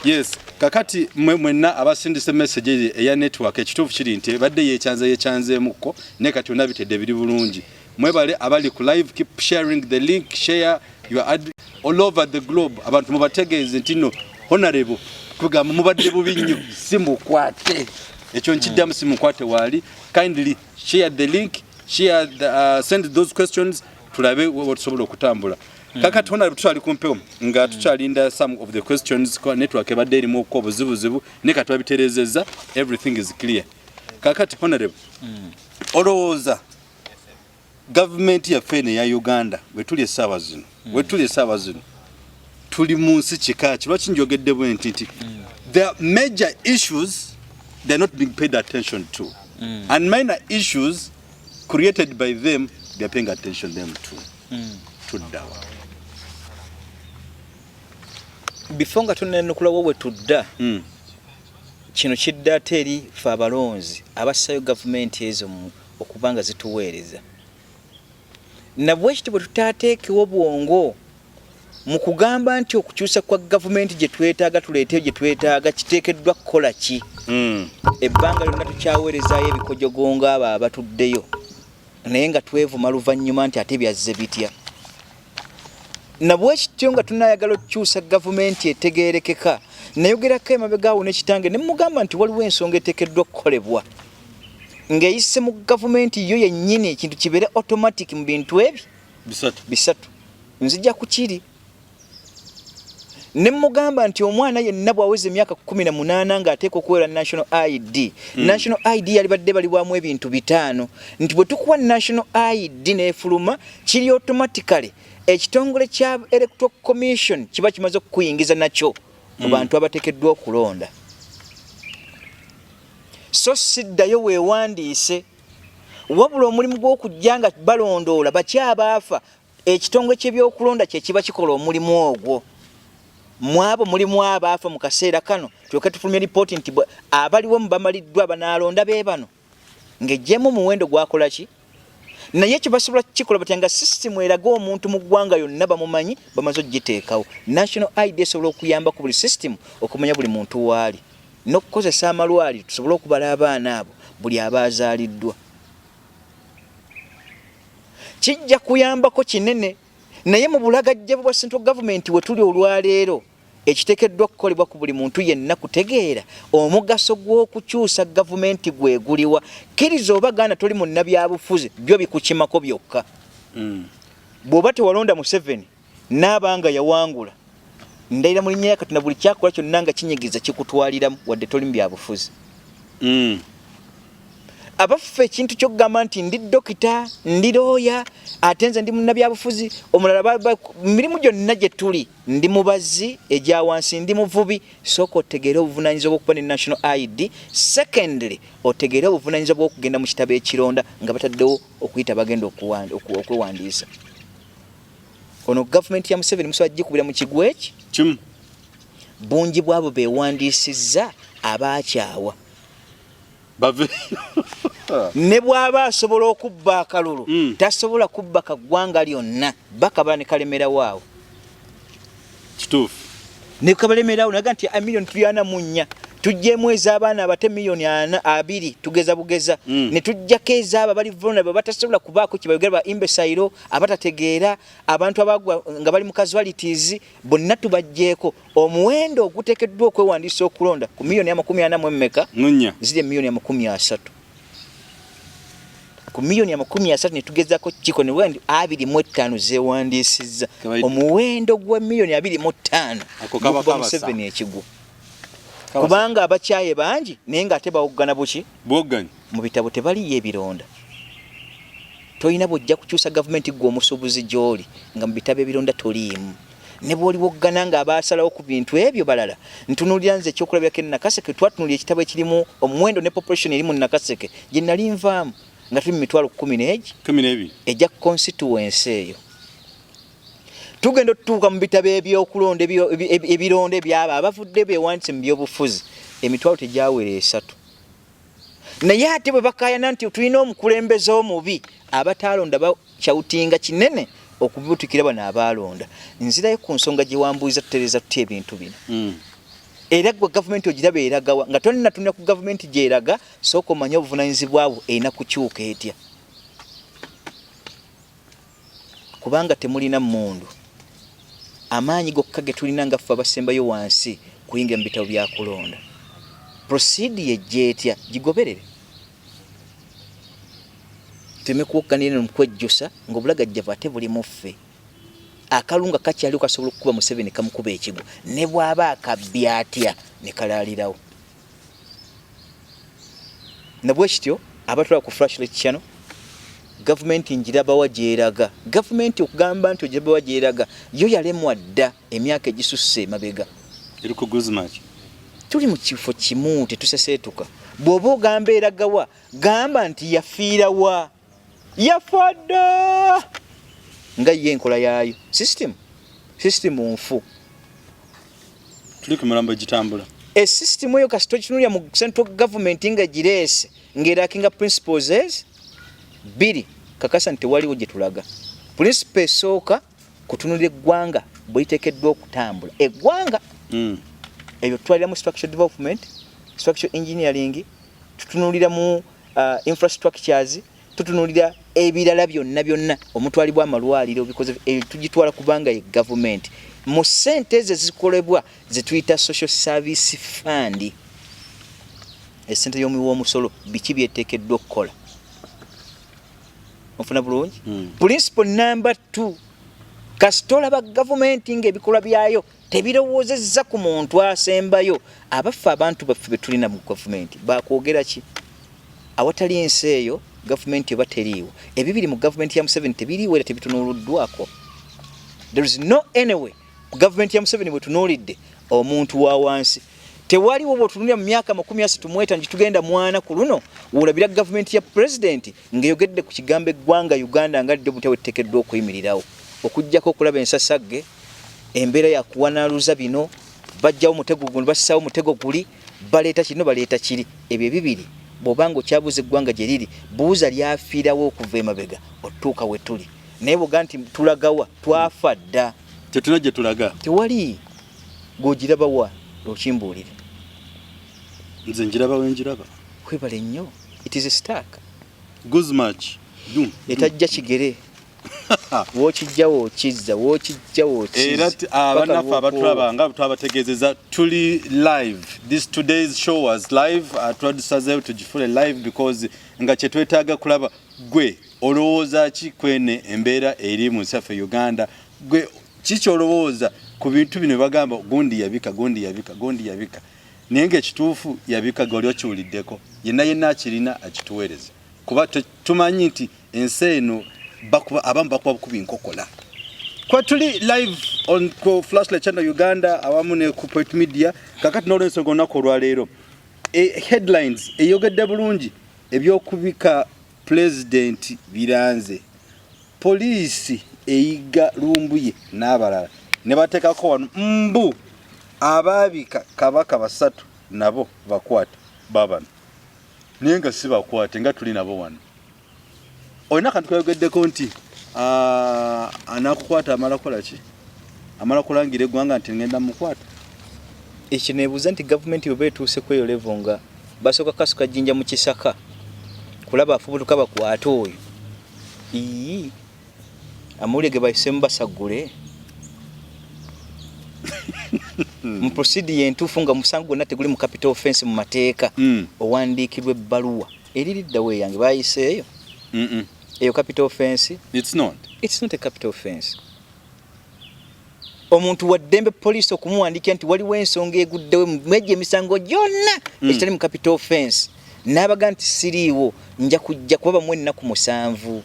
Yes, kakati mwenna abasindise message eya network ekituufu kiri nti badde yekyanzeemukko ne kati onabitedde biri bulungi. Mwebale abali ku live, keep sharing the link, share your ad all over the globe. Abantu mubategeeze nti no honorable kugamba mubadde bubi nnyo si mukwate. Ekyo nkiddamu si mukwate waali. Kindly share the link, share the, send those questions tulabe tusobola okutambula. Kakati honorable tutwali kumpewo nga tukyalinda some of the questions kwa network ebadde erimu okuba obuzibuzibu ne kati babitereezezza everything is clear. Kakati honorable olowooza government yaffe eno eya Uganda wetuli essaawa zino tuli mu nsi kikaaki lwaki njogedde bwe nti there are major issues they are not being paid attention to and minor issues created by them they are paying attention them tuddawa. Before nga tunenukula wowe tudda kino kidda ate eri fe abalonzi abassayo gavumenti ezo okubanga zituweereza nabwekiti bwe tutaateekewo bwongo mu kugamba nti okukyusa kwa gavumenti gye twetaaga tuleeteyo gye twetaaga kiteekeddwa kukola ki. Ebbanga lyonna tukyaweerezaayo ebikojogo ng'abo abatuddeyo naye nga twevuma luvannyuma nti ate byazze bitya. Nabwekityo nga tunayagala okukyusa gavumenti etegeerekeka nayogerako emabegaawo n'ekitange ne mugamba nti waliwo ensonga eteekeddwa okukolebwa ng'eyise mu gavumenti yo yennyini ekintu kibeere automatic mu bintu ebyo bisatu nzija ku kiri. Ne mugamba nti omwana yenna bw'aweza emyaka 18 ng'ateeka okuweera national ID. National ID yali badde balibwamu ebintu 5 nti bwe tukuwa national ID n'efuluma kiri automatically ekitongole kya Electoral Commission kiba kimaze okukuyingiza nakyo mu bantu abateekeddwa okulonda. So siddayo weewandiise wabula omulimu gw'okujja nga balondoola bakyabaafa ekitongole ky'ebyokulonda kye kiba kikola omulimu ogwo. Mwabo mulimu abaafa mu kaseera kano tulyoke tufulumye lipooti nti abaliwo mu bamaliddwa banaalonda be bano ng'ejjeemu omuwendo gwakola ki. Naye kye basobola kukikola batya system eraga omuntu mu ggwanga yonna bamumanyi bamaze okugiteekawo. National ID esobola okuyamba ku buli system okumanya buli muntu waali n'okukozesa amalwaliro tusobole okubala abaana abo buli abaazaaliddwa. Kijja kuyambako kinene naye mu bulagajja bwa central government we tuli olwaleero ekiteekeddwa okukolebwa ku buli muntu yenna kutegeera omugaso gw'okukyusa gavumenti gweguliwa. Kkiriza oba gaana toli mu nnabyabufuzi byo bikukimako byokka. Bw'oba tewalonda Museveni n'abanga yawangula ndayira mu linnya ya Katonda buli kyakola kyonna nga kinyigiza kikutwaliramu wadde toli mu byabufuzi. Abaffe ekintu ky'okugamba nti ndi dokita ndi looya ate nze ndi munnabyabufuzi omulala mirimu gyonna gye tuli ndi mubazzi egya wansi ndi muvubi. Sooka otegeere obuvunaanyizibwa bw'okuba ne national ID. Secondly otegeere obuvunaanyizibwa bw'okugenda mu kitabo ekironda nga bataddewo okuyita bagenda okwewandiisa. Ono gavumenti ya Museveni musobola gikubira mu kigwo eki kimu bungi bw'abo beewandiisizza abaakyawa. bave ne bw'aba asobola okubba akalulu tasobola kubba kaggwanga lyonna bakaba ne kalemera waawo kituufu ne kabalemerawo naga nti million 404 tujjemu ez'abaana abate million 2 tugeza bugeza ne tujjako ez'abo bali vulnerable batasobola kubaako kibayogera ba imbecile abatategeera abantu abagwa nga bali mu casualties bonna tubajjeeko omuwendo oguteekeddwa okwewandiisa okulonda ku million 40 mmeka ziri million 30 ku million 30 ne tugezako kiko ne wendi 25 zewandiisizza omuwendo gwa million 25 okuba Museveni ekigwo kubanga abakyaye bangi naye nga ate bawogana buki bwoganya mu bitabo tebaliyo ebironda tolina bwojja kukyusa gavumenti gwe omusuubuzi gy'oli nga mu bitabo ebironda toliimu ne bw'oli woggana nga abaasalawo ku bintu ebyo balala ntunuulira nze ekyokulabirako e Nakaseke twatunuulira ekitabo ekirimu omuwendo ne population eri mu Nakaseke gye nali nvaamu nga tuli mu 12 ejja constituency eyo tugenda tutuuka mu bitabo ebyokulonda ebironda ebyaba abavudde beewandise mu byobufuzi emitwalo tegyawera 3 naye ate bwe bakaayana nti tulina omukulembeze omubi abataalonda bakyawutinga kinene okubibutukira bano abaalonda nzirayo ku nsonga gye wambuuliza tutereeza tutya ebintu bino era gwe gavumenti ogiraba eragawa nga tonnatunira ku gavumenti gyeraga sooka omanye obuvunaanyizibwa bwo erina kukyuka etya kubanga temulina mmundu amaanyi gokka ge tulina nga ffe abasembayo wansi kuyingira mu bitabo bya kulonda prosidi yejja etya gigoberere teme kuwokkanira mu kwejjusa ng'obulagajjavu ate buli mu ffe akalunga kakyali kasobola okukuba Museveni kamukuba ekigwo ne bw'aba akabbi atya ne kalaalirawo nabwe kityo abatwala ku flashlight channel gavumenti njirabawa gyeraga gavumenti okugamba nti ogirabawa gyeraga yo yalemwa dda emyaka egisusse mabega eri ku guzmatch tuli mu kifo kimu tetuseseetuka bw'oba ogamba eragawa gamba nti yafiirawa yafadda nga ye enkola yaayo system nfu tuli ku mulambo gitambula system eyo kasito kitunulya mu central government nga gireese ng'erakinga principles ez 2 kakasa nti waliwo gye tulaga principle esooka kutunulira eggwanga bw'liteekeddwa okutambula eggwanga ebyo tutwalira mu structural development structural engineering tutunulira mu infrastructures tutunulira ebirala byonna omutwalibwa amalwaliro because tugitwala kubanga ye government mu ssente ezo zikolebwa zetuyita social service fund essente y'omumusolo biki byeteekeddwa okukola ofuna bulungi principle number 2 kasitola ba government ng'ebikolwa byayo tebirowoozezza ku muntu asembayo abaffe abantu baffe betulina mu government bakwogera ki awatali ensi eyo gavumenti eba teriiwo ebibiri mu gavumenti ya Museveni tebiriiwo era tebitunuuluddwako there is no anyway ku gavumenti ya Museveni bwe tunuulidde omuntu wa wansi tewaliwo bw'otunulira mu myaka 30 tugenda mwana ku luno wulabira gavumenti ya president ng'eyogedde ku kigambo eggwanga Uganda nga ddyo butya bweteekeddwa okuyimirirawo okuggyako okulaba ensasagge embeera yakuwanaaluza bino bajjawo mutego guno bassaawo mutego guli baleeta kino baleeta kiri ebyo ebibiri bw'obanga okyabuuza eggwanga gye liri buuza lyafiirawo okuva emabega otuuka we tuli naye bwoga nti tulagawa twafa dda tetuna gye tulaga tewali gw'ogirabawa okimbuulire nze njiraba wenjiraba kwebale nnyo it is stark guzmatch etajja kigere wokijjawo okizza wokijjawo okizza era abanafu abatulaba nga twabategeezeza tuli live this today's show was live twadusazeewo tugifule live because nga kyetwetaaga kulaba gwe olowooza ki kwene embeera eri mu nsi yaffe Uganda gwe kiki olowooza ku bintu bino bagamba gundi yabika naye ng'ekituufu yabika goli okiwuliddeko yenna akirina akituweereza kuba tumanyi nti ensi eno abamu bakuba bukubi nkokola kwa tuli live on ku Flashlight Channel Uganda awamu ne ku Point Media kakati n'olwensonga olunaku olwaleero headlines eyogedde bulungi ebyokubika president biranze poliisi eyiga Lumbuye n'abalala ne bateekako wano mbu abaabika kabaka 3 nabo bakwata babano naye nga sibakwate nga tuli nabo wano olina akantu kayogeddeko nti anakukwata amala kola ki amala kulangira eggwanga nti ngenda mukwata ekyo neebuuza nti gavumenti bwe beetuuse ku eyo levo nga basooka kasuka jjinja mu kisaka kulaba afubutuka bakwate oyo amawulire ge bayiseemu basagule mu procedure entuufu nga musango gwonna teguli mu capital offense mu mateeka owandiikirwa ebbaluwa eririddawo eyange bayiseeyo eyo capital offense it's not a capital offense omuntu waddembe police okumuwandiikira nti waliwo ensonga eguddewo mwejja emisango gyonna ekitali mu capital offense n'abaga nti siriiwo nja kujja kuba bamu ennaku 7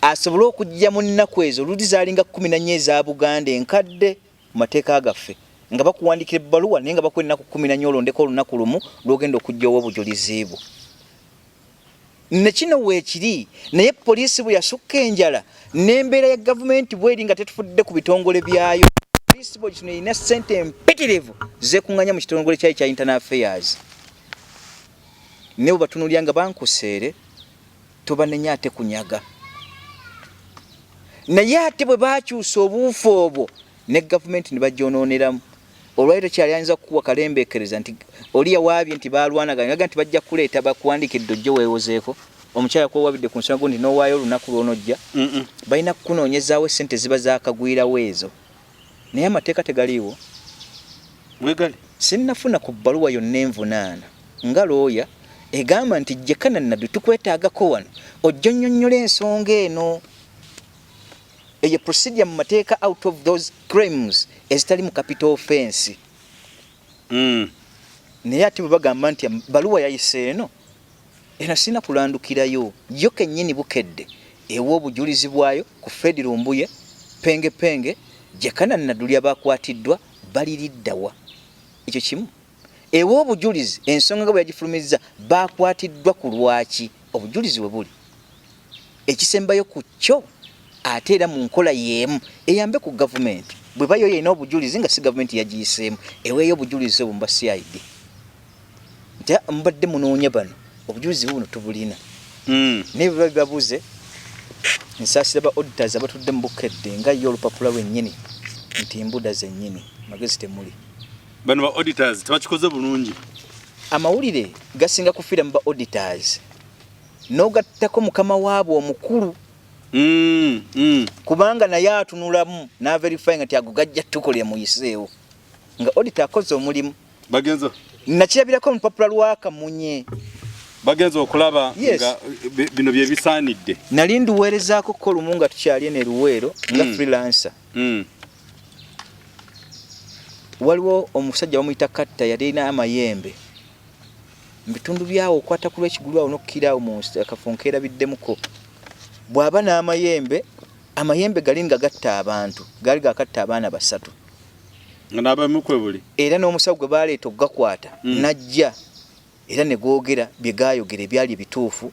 asobole okujja mu nnaku ezo luli zaalinga 14 eza Buganda enkadde mu mateeka gaffe nga bakuwandikira ebbaluwa naye nga bakuwa ennaku 14 olondeko olunaku lumu lwogenda okujja obujulizi bwo ne kino weekiri naye poliisi bwe yasukka enjala n'embeera ya gavumenti bweri nga tetufudde ku bitongole byayo poliisi bwe kino erina ssente empitirivu zeekuŋŋanya mu kitongole kyayo kya internal affairs ne bwe batunuulya nga bankuseere tobanenya ate kunyaga naye ate bwe bakyusa obuufu obwo ne gavumenti ne bagyonooneramu olwaliro kyali ayinza kukuwa kalembeekereza nti oli yawaabye nti baalwanaganya ngaga nti bajja kuleeta bakuwandiikidde ojje weewozeeko omukyala kwewabidde ku nsonga nti n'owaayo olunaku lw'onojja balina kukunoonyezaawo essente ziba zaakagwirawo ezo naye amateeka tegaliiwo wegali sinnafuna ku bbaluwa yonna envunaana nga looya egamba nti jjekana nnaddu tukwetaagako wano ojja nnyonnyola ensonga eno eyo procedure mu mateeka out of those crimes ezitali mu capital offense naye ate bwe bagamba nti baluwa yayise eno sirina kulandukirayo yo kennyini bukedde ewa obujulizi bwayo ku Fred Lumbuye penge jekana nnadulya bakwatiddwa baliriddawa ekyo kimu ewa obujulizi ensonga nga bwe yagifulumizza bakwatiddwa ku lwaki obujulizi we buli ekisembayo ku kyo ate era mu nkola yeemu eyambe ku gavumenti bwe bayo yena obujulizi nga si gavumenti yagiyiseemu eweeyo obujulizi obwo mba CID nti mbadde munoonya bano obujulizi buno tubulina naye bwe babuze nsaasira ba auditors abatudde mu bukedde nga yo olupapula lwennyini nti mbuda zennyini magezi temuli bano ba auditors tebakikoze bulungi amawulire gasinga kufiira mu ba auditors n'ogattako mukama waabwe omukulu kubanga naye atunulamu n'averify nga ago gajja tukolera muyiseewo nga auditor akoze omulimu bagenzo nakirabirako mu lupapula lw'Akamunye bagenzo okulaba nga bino bye bisaanidde nali nduweerezaako ko lumu nga tukyali ene Luweero nga freelancer waliwo omusajja bamuyita Katta yali alina amayembe mbitundu byawo okwata ku lw'ekigulu awo n'okkiraawo mu akafonkeera biddemuko bw'aba n'amayembe amayembe gali nga gatta abantu gali gakatta abaana 3 nga n'abamukwe buli era n'omusawo gwe baaleeta okugakwata najja era ne googera bye gaayogera ebyali ebituufu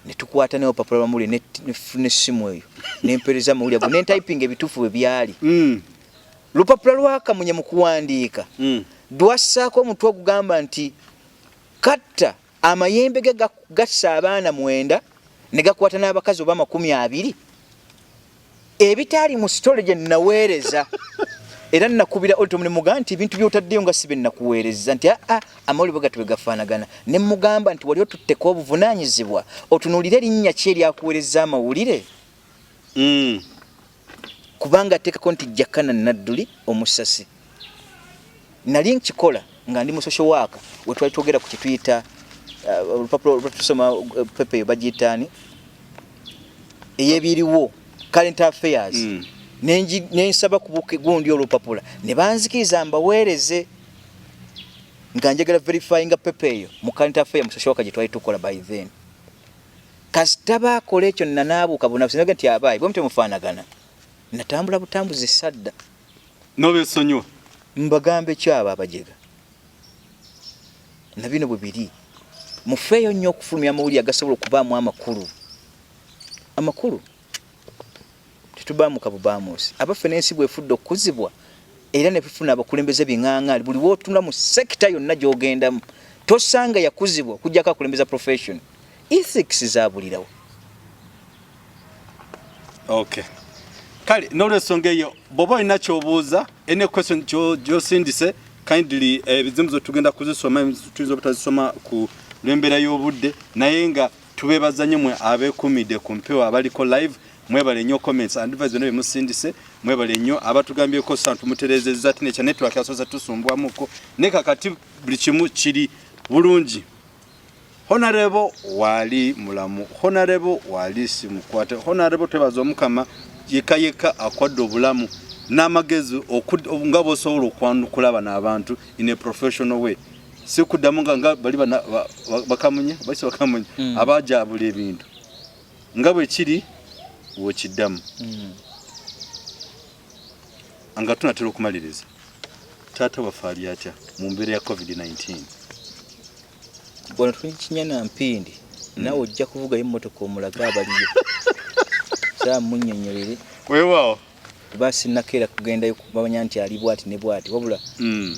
ne tukwata n'obupapula bamuli n'essimu eyo n'empeereza amawulire ago n'entayipinga ebituufu bwe byali lupapula lw'Akamunye mu kuwandiika lwassaako omutwe ogugamba nti Katta amayembe ge gassa abaana 9 ne gakwata n'abakazi oba 20 ebitaali mu sitole gye nnaweereza era nnakubira olito mulimu ga nti ebintu by'otaddeyo nga sibe nnakuweereza nti amawulire gatwe gafaanagana ne mugamba nti wali otutteko obuvunaanyizibwa otunuulire erinnya ki eryakuweereza amawulire kubanga ateekako nti Jakana Nadduli omusasi nali nkikola nga ndi mu social worker we twali twogera ku kituyita olupapula tusoma pepe eyo bagiyitaani ey'ebiriwo current affairs nensaba gundi olupapula ne banzikiriza mbaweereze nga njagala verifying pepe eyo mu current affairs mu social worker gye twali tukola by then kasita baakola ekyo nanaabuuka bunafusi naga nti abaayi bwe mutemufaanagana natambula butambuzi sadda n'obeesonyiwa mbagambe kyabo abajega na bino bwe biri mufeeyo nnyo okufulumya amawulire agasobola okubaamu amakulu tetubaamu kabubaamusi abaffe n'ensi bwefudde okukuzibwa era ne bifuna abakulembeze biŋŋaŋaali buli wootunula mu sekita yonna gy'ogendamu tosanga yakuzibwa kujjako akulembeza profession ethics zabulirawo. Okay. Kale n'olwensonga eyo bw'oba olina ky'obuuza any question gy'osindise kindly ebizibu tugenda kuzisoma tuyinza obutazisoma ku lw'embeera y'obudde naye nga tubeebaza nnyo mmwe abeekumidde ku mpewo abaliko live mwebale nnyo comments and advice byonna byemusindise mwebale nnyo abatugambyeko santu mutereezezza ati nekya network yasoza tusumbwamuko ne kakati buli kimu kiri bulungi. Honorable wali mulamu, honorable wali simukwate, honorable twebaza omukama yeka akwadde obulamu n'amagezi nga bw'osobola okwanukula n'abantu in a professional way. Si kuddamu nga bali bakamunye basi bakamunye abajaabula ebintu nga bwe kiri wekiddamu. Nga tunatera okumaliriza taata waffe ali atya mu mbeera ya COVID-19. Bona tukinyana mpindi nawe ojja kuvuga emmotoka omulaga abaliyo saa munnyonnyolere weewaawo basi nakeera kugendayo kubamanya nti ali bwati ne bwati wabula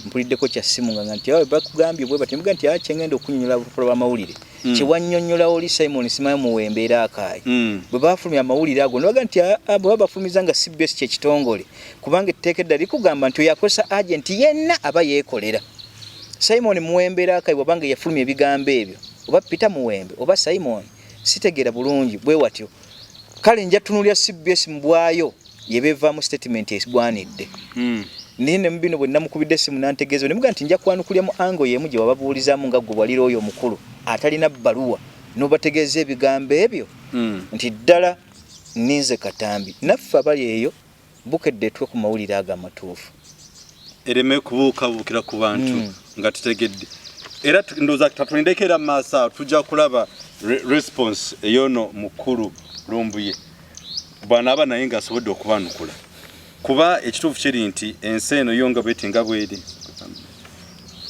mpuliddeko kya simu nga nti awe bakugambye bwe bati mbuga nti akyengenda okunnyonnyola olupapula lw'amawulire kiwannyonnyola oli Simon Simayo muwembeera akaayi bwe bafulumya amawulire ago nibaga nti bwe babafumiza nga CBS kyekitongole kubanga etteeka eddala likugamba nti oyo akozesa agenti yenna aba yeekolera. Simon muwembeera akaayi wabanga yafulumya ebigambo ebyo oba Peter Muwembe oba Simon sitegeera bulungi bwe watyo kale nja tunulya CBS mbwayo yebevaamu statement esgwanidde. Nine mbino bwe namukubidde simu nantegeeza nimuga nti nja kwanukulya mu ango yemu gye wababuulizaamu nga gwe walira oyo omukulu atalina bbaluwa n'obategeeza ebigambo ebyo nti ddala ninze katambi naffe abali eyo bukedde twe ku mawulire ago amatuufu ereme kubuukira ku bantu nga tutegedde era ndowooza tatulindekera mu maaso tujja kulaba response eyono mukulu Lumbuye bw'anaaba naye ng'asobodde okubanukula kuba ekituufu kiri nti ensi eno yonga bwetinga bweri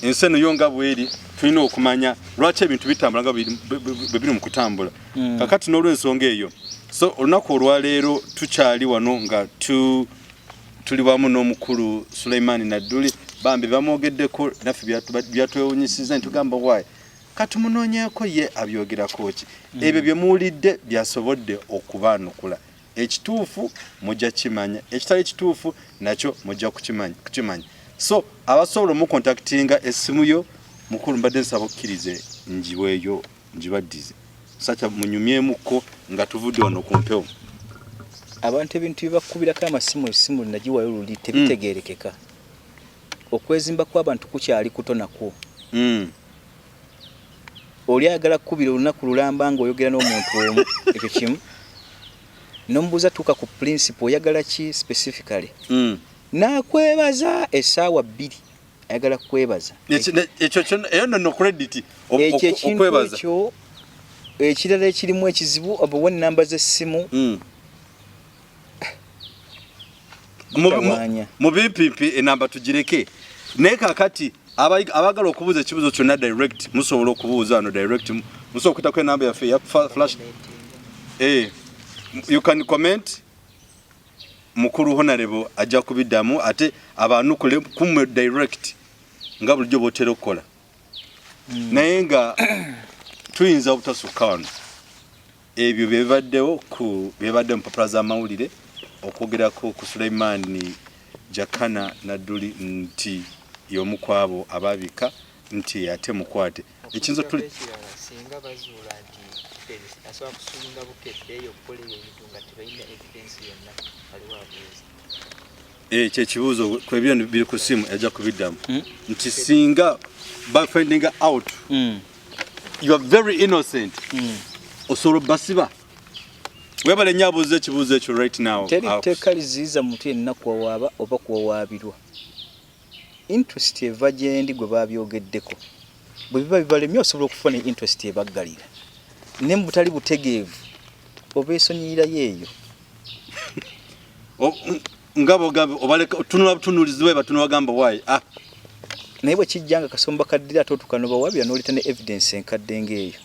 ensi eno yonga bweri tulina okumanya lwaki ebintu bitambula nga biri mu kutambula kakati n'olw'ensonga eyo so olunaku olwaleero tukyali wano nga tuli wamu n'omukulu Suleimani Nadduli bambi bamwogeddeko naffe byatwewunyisiza ntugamba waayi katumunoonyeeko ye abyogerako ki ebyo bye muwulidde byasobodde okubaanukula ekituufu mujja kimanya ekitali kituufu nakyo mujja kukimanya so abasobola mukontaktinga essimu yo mukulu mbadde nsaba okkirize njiweeyo njibaddize sacha munyumyemuko nga tuvudde wano ku mpewo abantu ebintu bibakubirako amasimu linagiwayo luli tebitegeerekeka okwezimba kw'abantu kukyali kuto nakwo oli ayagala kukubira olunaku lulamba nga oyogera n'omuntu omu ekyo kimu n'omubuuza tuuka ku principle oyagala ki specifically nakwebaza essaawa 2 ayagala kwebaza ekyo eyo no credit okwebaza ekyo ekirala ekirimu ekizibu obuwa ennamba z'essimu mu BPP enamba tugireke naye kakati abagala okubuuza ekibuuzo kyonna direct musobola okubuuza ano direct musobola okuyitako enamba yaffe ya flash you can comment mukulu honorable ajja kubiddamu ate abanukule kumwe direct nga bulijjo bwotera okukola naye nga tuyinza obutasukka wano ebyo byebadde mu mpapula z'amawulire okwogerako ku Suleimani Jakana Nadduli nti y'omu kwabo ababika nti ate mukwate ekinzo tuli singa bazuula nti asobola kusulinga bukedde eyo okukola ebintu nga tebalina evidence yonna waliwo abuuza kyekibuuzo kwebyo biri ku simu ajja kubiddamu nti singa by finding out you are very innocent osobola basiba webale nyabuuza ekibuuzo ekyo right now teriteeka liziyiza muntu yenna kuwawaaba oba kuwawaabirwa interest eva gyendi gwe babyogeddeko bwe biba bibalemye osobola okufuna interest ebaggalira ne mu butali butegeevu oba esonyiyirayo eyo ngabo obaleka tunula butunuulizibwe batunula bagamba waayi naye bwe kijjanga kasomba kaddira ate otukanobawaabira n'oleta ne evidence enkadde ng'eyo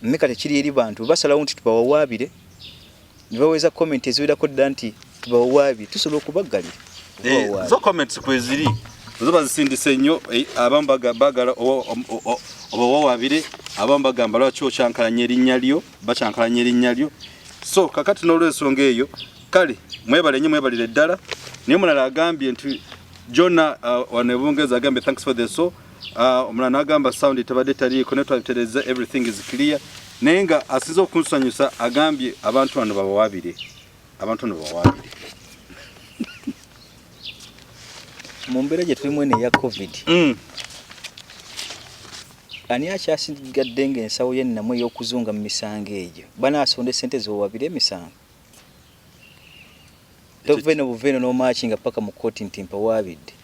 mmeka tekiri eri bantu basalawo nti tubawawaabire ne baweza comment eziwerako ddala nti tubawawaabire tusobola okubaggalira zo comments kweziri zoba zisindise nnyo abamu bagala oba wawabire abamu bagamba lwaki okyankalanya erinnya lyo bakyankalanya erinnya lyo so kakati n'olwensonga eyo kale mwebale nnyo mwebalire ddala naye omulala agambye nti Jona wano ebungereza agambye thanks for the soul omulala n'agamba sound tebadde taliiko netwabitereza everything is clear naye nga asize okunsanyusa agambye abantu bano babawabire mu mbeera gye tulimu eno eya covid ani akyasigadde ng'ensawo y'ennamu ey'okuzunga mu misango egyo banaasonda sente zowabire emisango toveeno buveeno n'omaaki nga paka mu kooti nti mpawabidde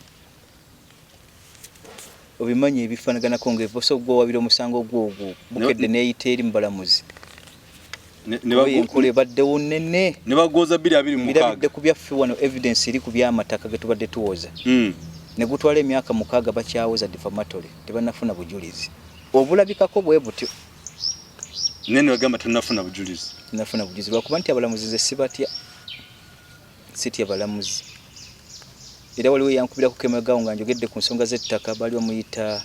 obimanyi ebifaanaganako ng'evosa ogwowabire omusango ogwogwo bukedde neeyita eri mu balamuzi enkola ebaddewo nnene ne bagooza 226 birabidde ku byaffe wano evidence eri ku by'amataka ge tubadde tuwoza ne gutwala emyaka 6 bakyawoza defamatory tebannafuna bujulizi obulabikako bwe butyo nene bagamba tunafuna bujulizi lwakuba nti abalamuzi ze sibatya sitya balamuzi era waliwo yankubira ku kemagawo nga njogedde ku nsonga z'ettaka bali bamuyita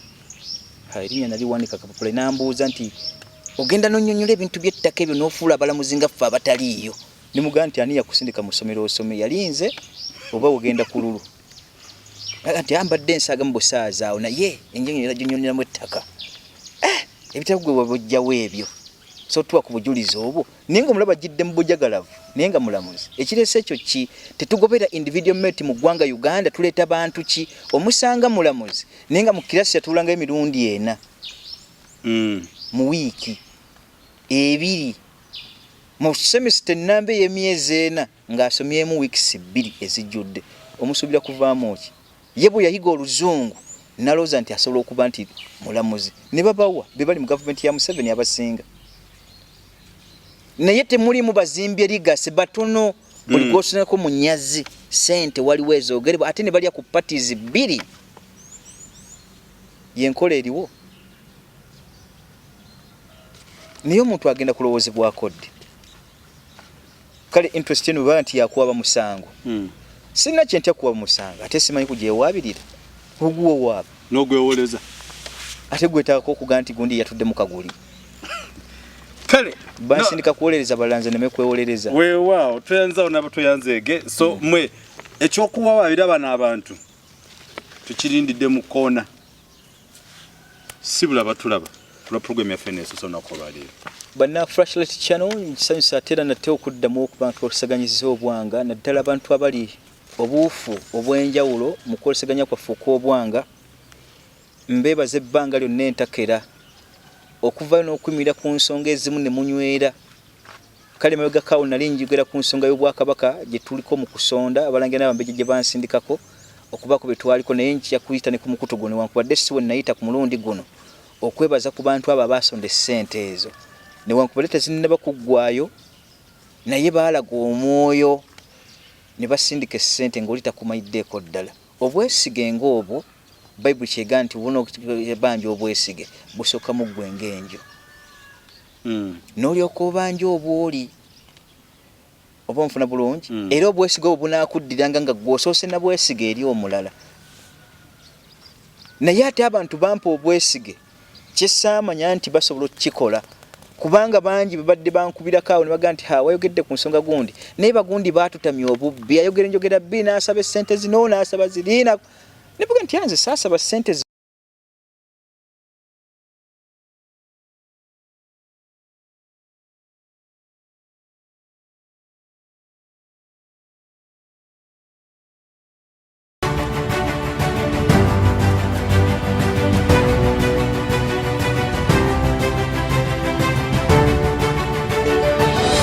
erinnya nali wanika kapapula nambuuza nti ogenda nonyonyola ebintu by'ettaka ebyo n'ofuula abalamuzi nga ffe abataliiyo nimugaa nti ani yakusindika mu ssomero osome yalinze oba ogenda ku lulu nti ambadde ensaaga mu busaaza awo naye enjonyonyola gyonyonyolamu ettaka ebitabo gwe wabojjawo ebyo so tuwa ku bujulizi obwo naye nga omulaba ajjidde mu bujagalavu naye nga mulamuzi ekirese ekyo ki tetugobera individual mate mu ggwanga Uganda tuleeta bantu ki omusanga mulamuzi naye nga mu kirasi yatuulanga emirundi 4 mu wiiki 2 mu semester nnamba ey'emyezi 4 ng'asomyemu weeks 2 ezijjudde omusuubira kuvaamu ki ye bwe yayiga oluzungu nalooza nti asobola okuba nti mulamuzi ne babawa be bali mu gavumenti ya Museveni abasinga naye temulimu bazimbye ligase batono buli gwosonako munyazi sente waliwo ezoogerebwa ate ne balya ku parties 2 yenkola eriwo naye omuntu agenda kulowoozebwako ddi kale interest eno baba nti yakuwaba musango sirina kyentya kuwaba musango ate simanyi kugyewabirira oguwo waaba n'ogwewoleza ate gwetaako okuga nti gundi yatudde mu kaguli kale bansindika kuwolereza balanze neme kwewolereza weewaawo toyanzawo nabo toyanzeege so mwe ekyokuwababira bano abantu tukirindidde mu koona si bulaba tulaba tula program yaffe neesosa olunaku olwaleero banna flashlight channel nkisanyusa ate era nate okuddamu okuba ntukoleseganyiza obwanga naddala abantu abali obuufu obw'enjawulo mu kukoleseganya kwaffe okw'obwanga mbeebaza ebbanga lyonna entakera okuvayo n'okuyimirira ku nsonga ezimu ne munywera kale mabega kawo nali njogera ku nsonga y'obwakabaka gye tuliko mu kusonda abalangira n'abambejja gye bansindikako okubaako bye twaliko naye nkya kuyita ne ku mukutu guno newankubadde si we nayita ku mulundi guno okwebaza ku bantu abo abaasonda essente ezo newankubadde tezinnaba kuggwayo naye baalaga omwoyo ne basindika essente ng'oli takumanyiddeeko ddala obwesige ng'obwo bayibuli kyega nti buno ebanja obwesige busooka mu ggwe ng'enjo n'olyoka obanja obwoli oba onfuna bulungi era obwesige obwo bunaakuddiranga nga gw'osoose na bwesige eri omulala naye ate abantu bampa obwesige kyesaamanya nti basobola okukikola kubanga bangi babadde bankubirako awo ne baga nti wayogedde ku nsonga gundi naye bagundi baatutamya obubbi ayogera enjogera bbiri n'asaba essente zino n'asaba ziriina ne baga nti yanze saasaba ssente